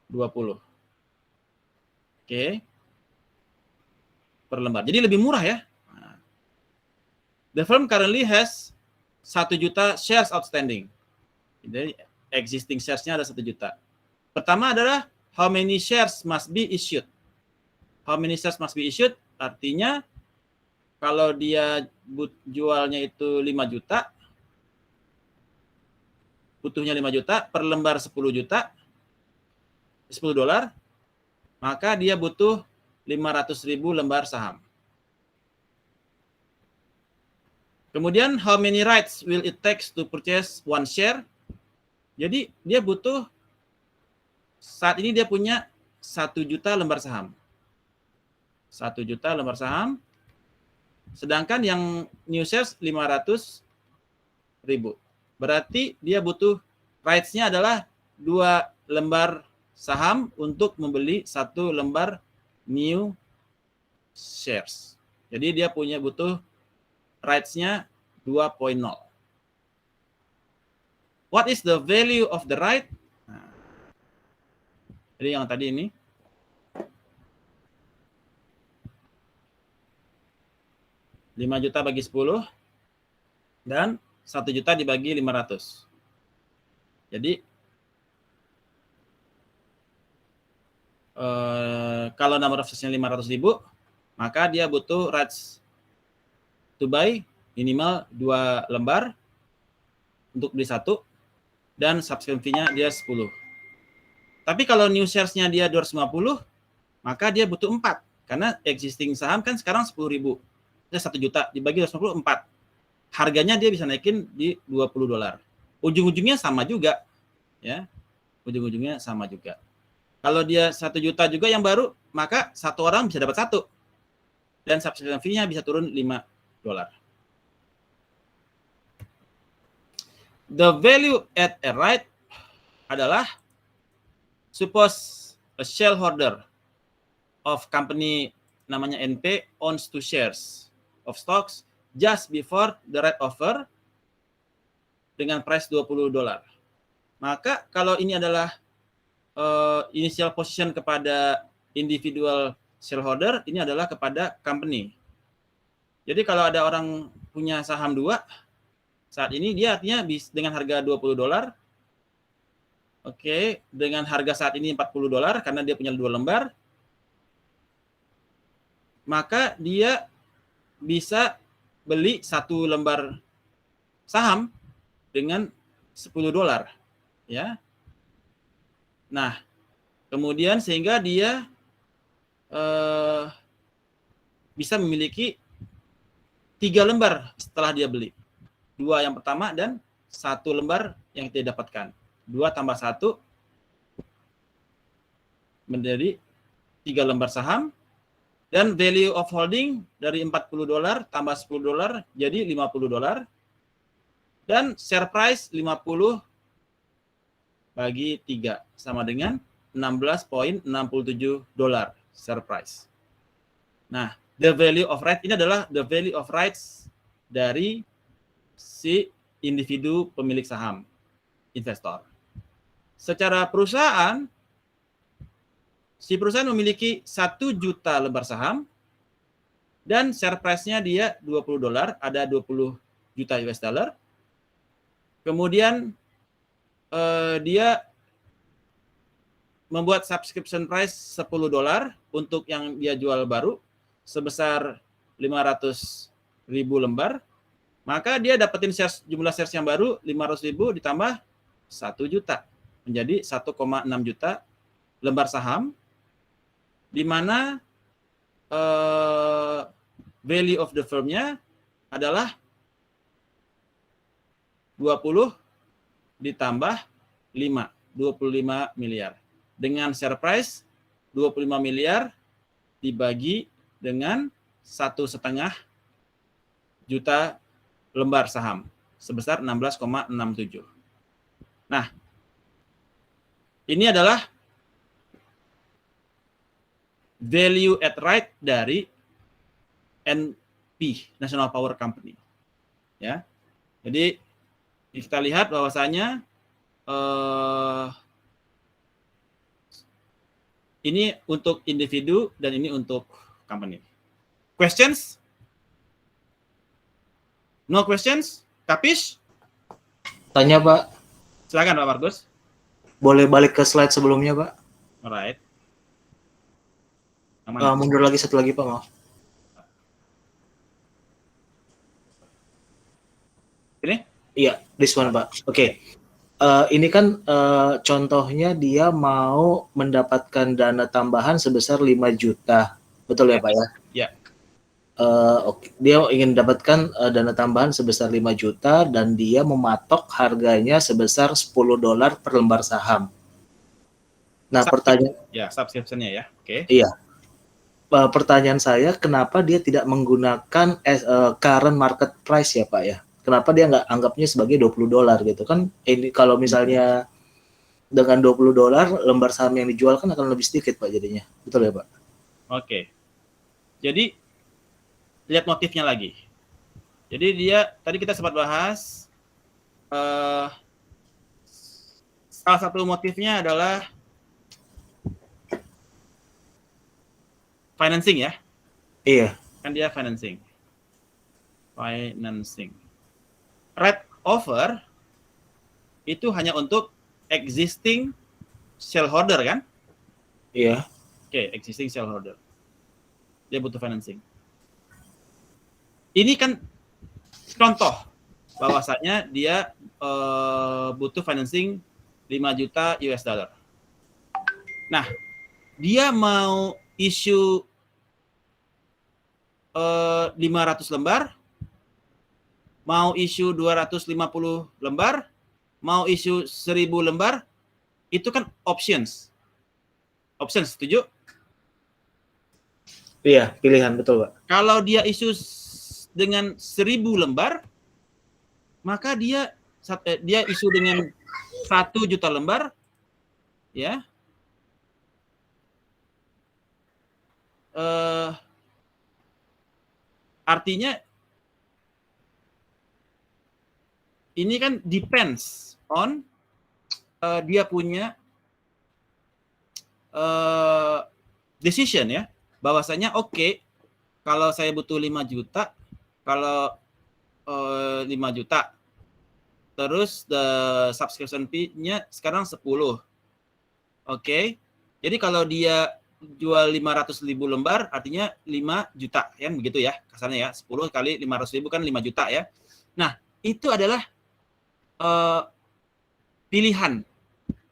Speaker 2: 20. Oke. Per lembar. Jadi lebih murah ya. The firm currently has 1 juta shares outstanding. Jadi existing shares-nya ada 1 juta. Pertama adalah how many shares must be issued. How many shares must be issued artinya kalau dia jualnya itu 5 juta, butuhnya 5 juta, per lembar 10 juta, $10, maka dia butuh 500.000 lembar saham. Kemudian, how many rights will it take to purchase 1 share? Jadi, dia butuh, saat ini dia punya 1 juta lembar saham. 1 juta lembar saham, sedangkan yang new shares 500.000. Berarti dia butuh rights-nya adalah 2 lembar saham untuk membeli 1 lembar new shares. Jadi dia butuh rights-nya 2.0. What is the value of the right? Nah, jadi yang tadi ini. Rp5 juta bagi 10 dan 1 juta dibagi 500. Jadi kalau number of shares-nya 500.000, maka dia butuh rights to buy minimal 2 lembar untuk beli 1 dan subscription fee-nya dia 10. Tapi kalau new shares-nya dia 250, maka dia butuh 4 karena existing saham kan sekarang 10.000. 1 juta dibagi 250, 4. Harganya dia bisa naikin di $20. Ujung-ujungnya sama juga, ya. Ujung-ujungnya sama juga. Kalau dia 1 juta juga yang baru, maka 1 orang bisa dapat 1. Dan subscription fee-nya bisa turun $5. The value at a right adalah suppose a shareholder of company namanya NP owns 2 shares of stocks just before the right offer dengan price $20. Maka kalau ini adalah initial position kepada individual shareholder, ini adalah kepada company. Jadi kalau ada orang punya saham 2 saat ini, dia artinya dengan harga $20, oke, dengan harga saat ini $40 karena dia punya 2 lembar, maka dia bisa beli 1 lembar saham dengan $10, ya. Nah, kemudian sehingga dia bisa memiliki 3 lembar setelah dia beli. 2 yang pertama dan 1 lembar yang dia dapatkan. 2 tambah 1 menjadi 3 lembar saham. Dan value of holding dari $40 tambah $10 jadi $50. Dan share price 50 bagi 3 sama dengan $16.67 share price. Nah, the value of right ini adalah the value of rights dari si individu pemilik saham, investor. Secara perusahaan, si perusahaan memiliki 1 juta lembar saham dan share price-nya dia $20, ada 20 juta US dollar. Kemudian dia membuat subscription price $10 untuk yang dia jual baru sebesar 500.000 lembar. Maka dia dapetin jumlah shares yang baru 500.000 ditambah 1 juta menjadi 1,6 juta lembar saham, di mana value of the firm-nya adalah 20 ditambah 5, 25 miliar. Dengan share price 25 miliar dibagi dengan 1,5 juta lembar saham sebesar 16,67. Nah, ini adalah value at right dari NP, National Power Company. Ya. Jadi kita lihat bahwasanya ini untuk individu dan ini untuk company. Questions? No questions? Kapis?
Speaker 4: Tanya, Pak.
Speaker 2: Silakan Pak Markus.
Speaker 4: Boleh balik ke slide sebelumnya, Pak?
Speaker 2: Alright.
Speaker 4: Mundur lagi satu lagi, Pak, maaf.
Speaker 2: Ini?
Speaker 4: Iya, this one, Pak. Oke. Ini kan contohnya dia mau mendapatkan dana tambahan sebesar 5 juta. Betul ya, Pak ya?
Speaker 2: Ya.
Speaker 4: Oke. Dia ingin mendapatkan dana tambahan sebesar 5 juta dan dia mematok harganya sebesar $10 per lembar saham. Nah, pertanyaan
Speaker 2: ya, subscription-nya ya. Oke.
Speaker 4: Iya. Pertanyaan saya, kenapa dia tidak menggunakan current market price ya, Pak ya? Kenapa dia nggak anggapnya sebagai $20 gitu kan? Ini kalau misalnya dengan $20 lembar saham yang dijual kan akan lebih sedikit Pak jadinya. Betul ya Pak?
Speaker 2: Oke. Jadi lihat motifnya lagi. Jadi dia tadi kita sempat bahas salah satu motifnya adalah financing ya.
Speaker 4: Iya.
Speaker 2: Kan dia financing. Right offer itu hanya untuk existing shareholder kan?
Speaker 4: Iya.
Speaker 2: Oke, existing shareholder. Dia butuh financing. Ini kan contoh bahwasanya dia butuh financing 5 juta US dollar. Nah, dia mau issue 500 lembar, mau issue 250 lembar, mau issue 1000 lembar, itu kan options. Options, setuju?
Speaker 4: Iya, pilihan betul Pak.
Speaker 2: Kalau dia issue dengan 1000 lembar, maka dia issue dengan 1 juta lembar, ya. Artinya ini kan depends on dia punya decision ya, bahwasanya oke, kalau saya butuh 5 juta, kalau 5 juta, terus the subscription fee-nya sekarang 10. Oke. Jadi kalau dia jual 500.000 lembar artinya 5 juta kan begitu ya kasarnya ya, 10 kali 500.000 kan 5 juta ya. Nah, itu adalah pilihan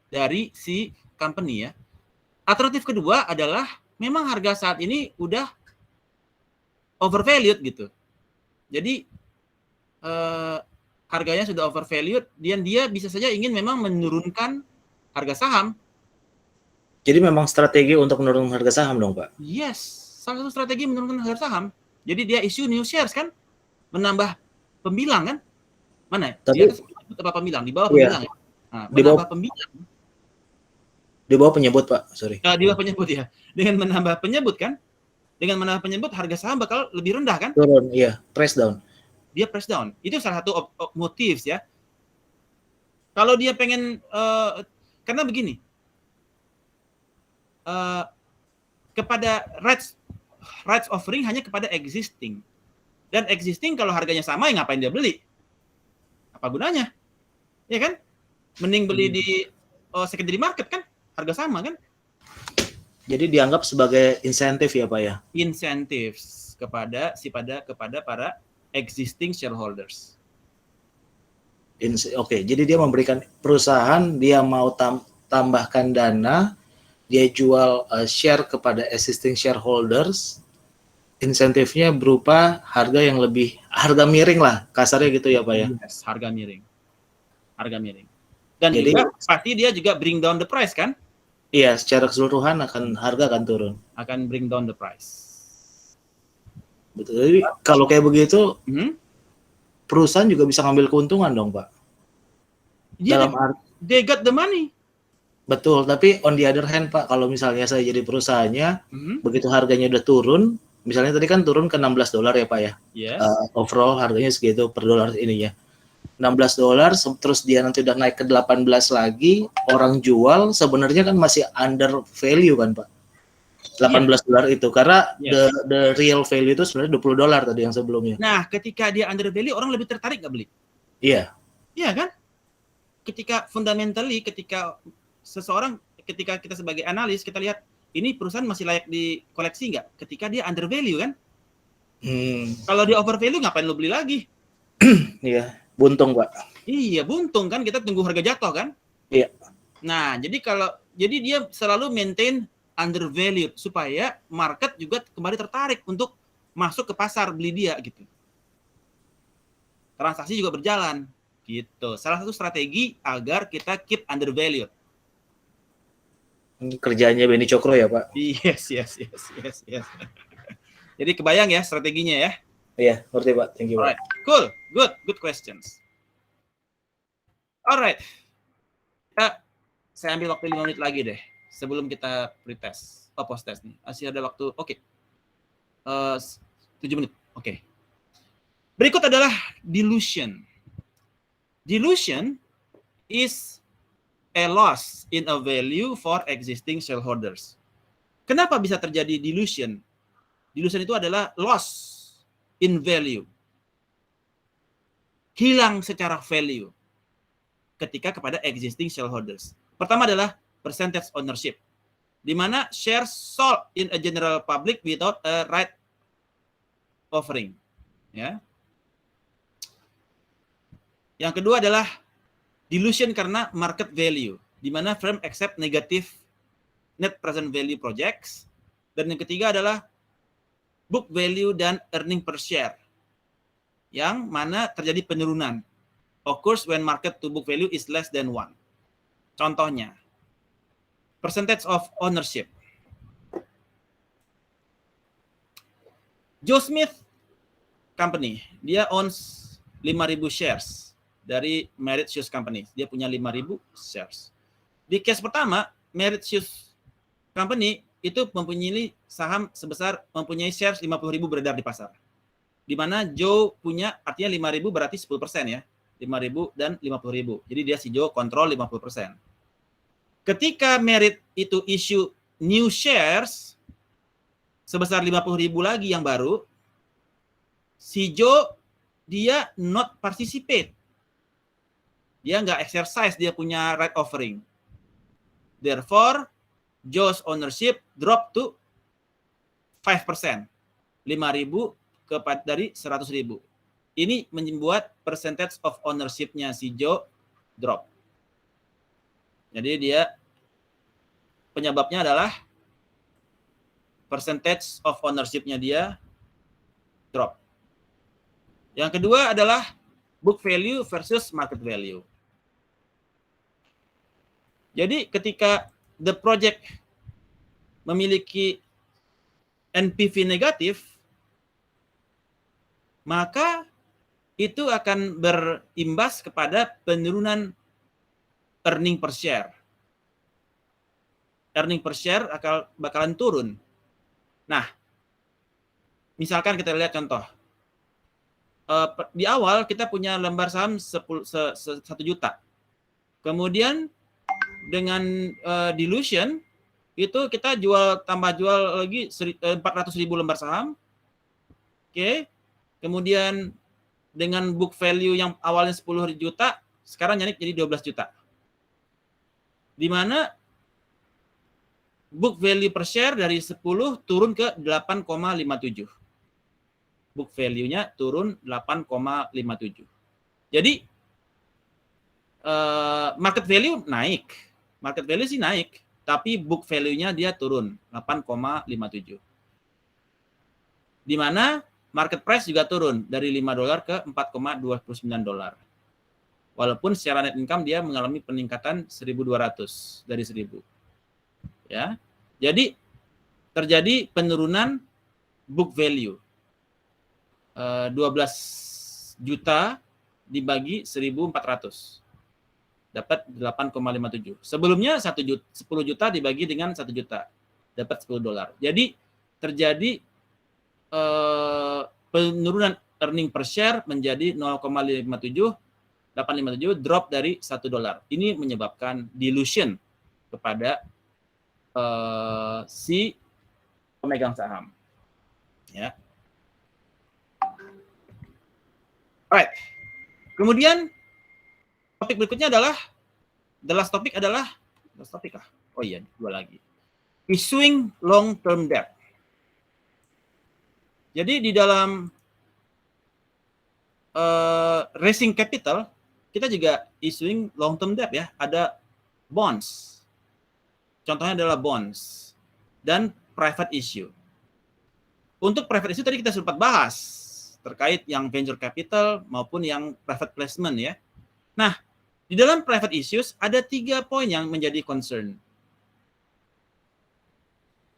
Speaker 2: dari si company ya. Alternatif kedua adalah memang harga saat ini udah overvalued gitu. Jadi harganya sudah overvalued dan dia bisa saja ingin memang menurunkan harga saham.
Speaker 4: Jadi memang strategi untuk menurunkan harga saham dong Pak?
Speaker 2: Yes, salah satu strategi menurunkan harga saham. Jadi dia issue new shares kan, menambah pembilang kan? Mana?
Speaker 4: Tapi,
Speaker 2: di atas apa pembilang? Di bawah
Speaker 4: iya,
Speaker 2: pembilang ya? Nah,
Speaker 4: di bawah,
Speaker 2: menambah pembilang.
Speaker 4: di bawah penyebut Pak, sorry.
Speaker 2: Di bawah penyebut ya. Dengan menambah penyebut kan? Dengan menambah penyebut harga saham bakal lebih rendah kan?
Speaker 4: Turun, iya, press down.
Speaker 2: Dia press down. Itu salah satu motif ya. Kalau dia pengen, karena begini, kepada rights offering hanya kepada existing. Dan existing kalau harganya sama ya ngapain dia beli? Apa gunanya? Ya kan? Mending beli di secondary market kan? Harga sama kan?
Speaker 4: Jadi dianggap sebagai insentif ya Pak ya?
Speaker 2: Incentives kepada para existing shareholders.
Speaker 4: Oke, jadi dia memberikan perusahaan, dia mau tambahkan dana, dia jual share kepada existing shareholders, insentifnya berupa harga yang lebih, harga miring lah, kasarnya gitu ya Pak ya?
Speaker 2: Yes, harga miring. Dan
Speaker 4: jadi,
Speaker 2: juga pasti dia juga bring down the price kan?
Speaker 4: Iya, secara keseluruhan harga akan turun.
Speaker 2: Akan bring down the price.
Speaker 4: Betul. Jadi kalau kayak begitu, perusahaan juga bisa ngambil keuntungan dong Pak?
Speaker 2: Yeah, they got the money.
Speaker 4: Betul, tapi on the other hand Pak, kalau misalnya saya jadi perusahaannya, begitu harganya udah turun, misalnya tadi kan turun ke $16 ya Pak ya,
Speaker 2: yes.
Speaker 4: Overall harganya segitu per dolar ininya, $16, terus dia nanti udah naik ke 18 lagi, orang jual sebenarnya kan masih under value kan Pak, $18 itu, karena the real value itu sebenarnya $20 tadi yang sebelumnya.
Speaker 2: Nah, ketika dia under value, orang lebih tertarik nggak beli?
Speaker 4: Iya.
Speaker 2: Iya kan? Ketika fundamentally, ketika ketika kita sebagai analis, kita lihat ini perusahaan masih layak dikoleksi nggak? Ketika dia under value kan? Kalau dia over value ngapain lo beli lagi?
Speaker 4: Iya, buntung Pak.
Speaker 2: Iya, buntung kan, kita tunggu harga jatuh kan?
Speaker 4: Iya.
Speaker 2: Nah, jadi dia selalu maintain under value supaya market juga kembali tertarik untuk masuk ke pasar beli dia gitu. Transaksi juga berjalan gitu. Salah satu strategi agar kita keep under value.
Speaker 4: Kerjaannya Benny Cokro ya Pak?
Speaker 2: Yes. Jadi kebayang ya strateginya ya?
Speaker 4: Iya, ngerti Pak. Thank you Pak.
Speaker 2: Alright, good questions. Alright, saya ambil waktu 5 menit lagi deh sebelum kita pretest. Post test nih. Masih ada waktu. Oke. 7 menit. Oke. Berikut adalah dilution. Dilution is a loss in a value for existing shareholders. Kenapa bisa terjadi dilution? Dilution itu adalah loss in value. Hilang secara value ketika kepada existing shareholders. Pertama adalah percentage ownership, di mana shares sold in a general public without a right offering. Ya. Yang kedua adalah dilution karena market value, di mana firm accept negative net present value projects. Dan yang ketiga adalah book value dan earning per share, yang mana terjadi penurunan. Occurs when market to book value is less than 1. Contohnya, percentage of ownership. Joe Smith Company, dia owns 5.000 shares dari Merit Shoes Company. Dia punya 5.000 shares. Di case pertama, Merit Shoes Company itu mempunyai saham sebesar, mempunyai shares 50.000 beredar di pasar. Di mana Joe punya, artinya 5.000 berarti 10% ya. 5.000 dan 50.000. Jadi dia si Joe kontrol 50%. Ketika Merit itu issue new shares sebesar 50.000 lagi yang baru, si Joe dia not participate. Dia nggak exercise dia punya right offering. Therefore, Joe's ownership drop to 5%. 5.000 dari 100.000. Ini membuat percentage of ownership-nya si Joe drop. Jadi dia penyebabnya adalah percentage of ownership-nya dia drop. Yang kedua adalah book value versus market value. Jadi ketika the project memiliki NPV negatif, maka itu akan berimbas kepada penurunan earning per share. Earning per share bakalan turun. Nah, misalkan kita lihat contoh. Di awal kita punya lembar saham 1 juta. Kemudian dengan dilution itu kita tambah jual lagi 400.000 lembar saham. Oke. Kemudian dengan book value yang awalnya 10 juta, sekarang naik jadi 12 juta. Di mana book value per share dari 10 turun ke 8,57. Book value-nya turun 8,57. Jadi market value naik. Market value sih naik, tapi book value-nya dia turun 8,57. Di mana market price juga turun dari $5 ke $4,29. Walaupun secara net income dia mengalami peningkatan 1.200 dari 1.000. Ya. Jadi terjadi penurunan book value. 12 juta dibagi 1.400. Dapat 8,57. Sebelumnya 10 juta dibagi dengan 1 juta. Dapat $10. Jadi terjadi penurunan earning per share menjadi 857 drop dari $1. Ini menyebabkan dilution kepada si pemegang saham. Ya. Alright. Kemudian topik berikutnya adalah oh iya, 2 lagi. Issuing long term debt. Jadi di dalam raising capital, kita juga issuing long term debt ya. Ada bonds. Contohnya adalah bonds dan private issue. Untuk private issue tadi kita sempat bahas terkait yang venture capital maupun yang private placement ya. Nah, di dalam private issues ada 3 poin yang menjadi concern.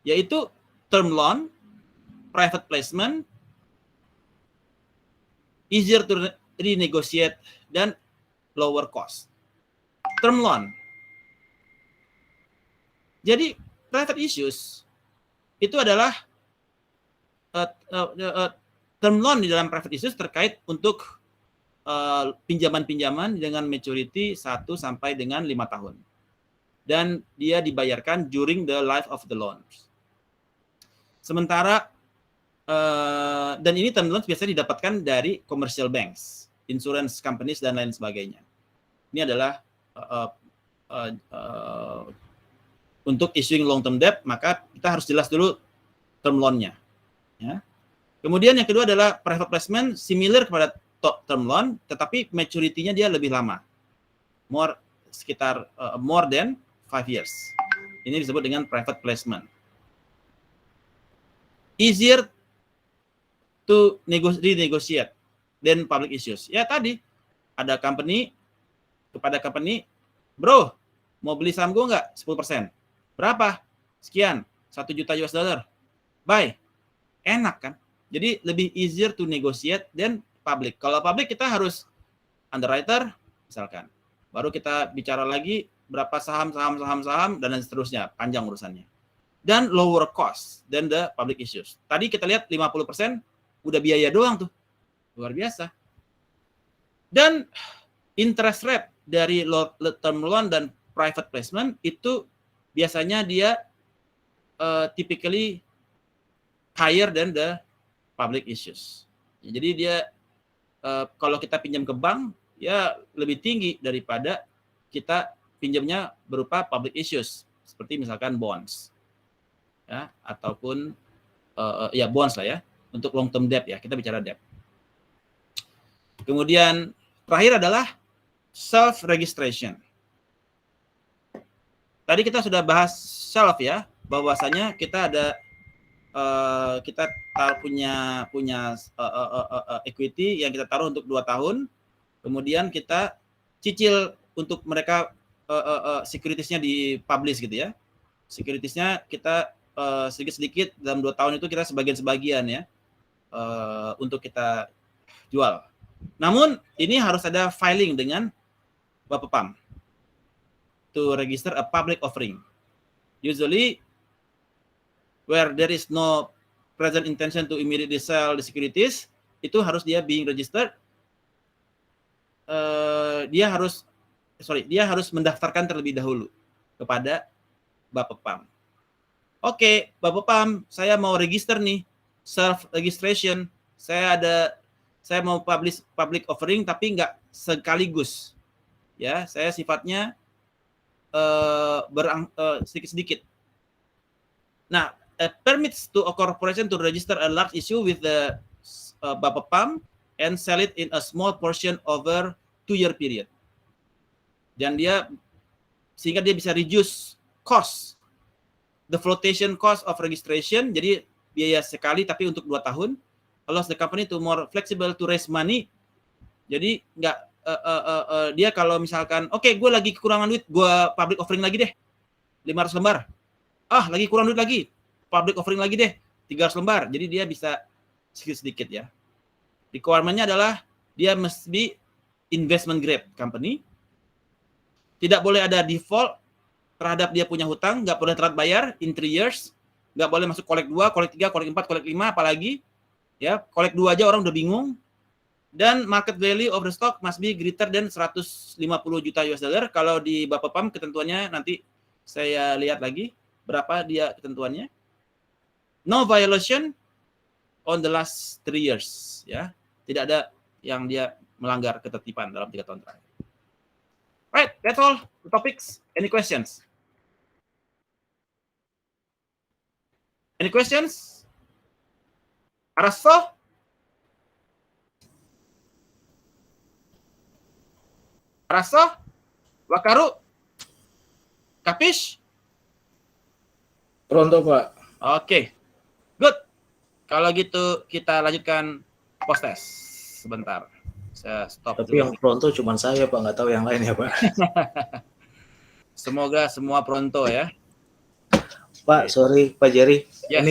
Speaker 2: Yaitu term loan, private placement, easier to renegotiate, dan lower cost. Term loan. Jadi private issues itu adalah term loan di dalam private issues terkait untuk pinjaman-pinjaman dengan maturity 1 sampai dengan 5 tahun. Dan dia dibayarkan during the life of the loan. Sementara dan ini term loans biasanya didapatkan dari commercial banks, insurance companies dan lain sebagainya. Ini adalah untuk issuing long term debt, maka kita harus jelas dulu term loan-nya. Ya. Kemudian yang kedua adalah private placement, similar kepada term loan, tetapi maturity-nya dia lebih lama, sekitar more than 5 years. Ini disebut dengan private placement. Easier to renegotiate than public issues. Ya tadi ada company kepada company, bro, mau beli saham gue nggak? 10%. Berapa? Sekian, 1 juta US dollar. Buy. Enak kan? Jadi lebih easier to negotiate than public. Kalau public kita harus underwriter, misalkan. Baru kita bicara lagi berapa saham, dan seterusnya. Panjang urusannya. Dan lower cost than the public issues. Tadi kita lihat 50% udah biaya doang tuh. Luar biasa. Dan interest rate dari term loan dan private placement itu biasanya dia typically higher than the public issues. Jadi dia kalau kita pinjam ke bank ya lebih tinggi daripada kita pinjamnya berupa public issues seperti misalkan bonds. Ya, ataupun ya bonds lah ya, untuk long term debt ya, kita bicara debt. Kemudian terakhir adalah self registration. Tadi kita sudah bahas self ya, bahwasanya kita ada kita punya equity yang kita taruh untuk 2 tahun, kemudian kita cicil untuk mereka securitiesnya dipublish gitu ya. Securitiesnya kita sedikit-sedikit dalam 2 tahun itu kita sebagian-sebagian ya untuk kita jual. Namun ini harus ada filing dengan Bapepam to register a public offering. Usually where there is no present intention to immediately sell the securities, itu harus dia being registered. Dia harus mendaftarkan terlebih dahulu kepada Bapepam. Oke, Bapepam, saya mau register nih, self registration. Saya mau public offering tapi nggak sekaligus. Ya, saya sifatnya sedikit-sedikit. Nah, permits to a corporation to register a large issue with the Bapepam and sell it in a small portion over 2-year period. Dan sehingga dia bisa reduce cost, the flotation cost of registration, jadi biaya sekali tapi untuk 2 tahun, allows the company to more flexible to raise money. Jadi nggak dia kalau misalkan oke, gue lagi kekurangan duit, gue public offering lagi deh 500 lembar. Lagi kurang duit lagi, public offering lagi deh 300 lembar. Jadi dia bisa sedikit-sedikit ya. Requirement-nya adalah dia mesti investment grade company. Tidak boleh ada default terhadap dia punya hutang, nggak boleh telat bayar in 3 years, nggak boleh masuk kolek 2, kolek 3, kolek 4, kolek 5, apalagi ya, kolek 2 aja orang udah bingung. Dan market value of the stock must be greater than 150 juta US dollar. Kalau di Bapepam ketentuannya nanti saya lihat lagi berapa dia ketentuannya. No violation on the last 3 years ya. Tidak ada yang dia melanggar ketertiban dalam 3 tahun terakhir. Right, that's all the topics. Any questions? Any questions? Arasto? Arasto? Wakaru? Kapish?
Speaker 4: Pronto, Pak.
Speaker 2: Oke. Good. Kalau gitu kita lanjutkan post test sebentar. Saya stop
Speaker 4: Tapi
Speaker 2: dulu.
Speaker 4: yang pronto cuma saya, Pak, nggak tahu yang lain ya, Pak.
Speaker 2: Semoga semua pronto ya.
Speaker 4: Pak, sorry Pak Jerry.
Speaker 2: Yes.
Speaker 4: Ini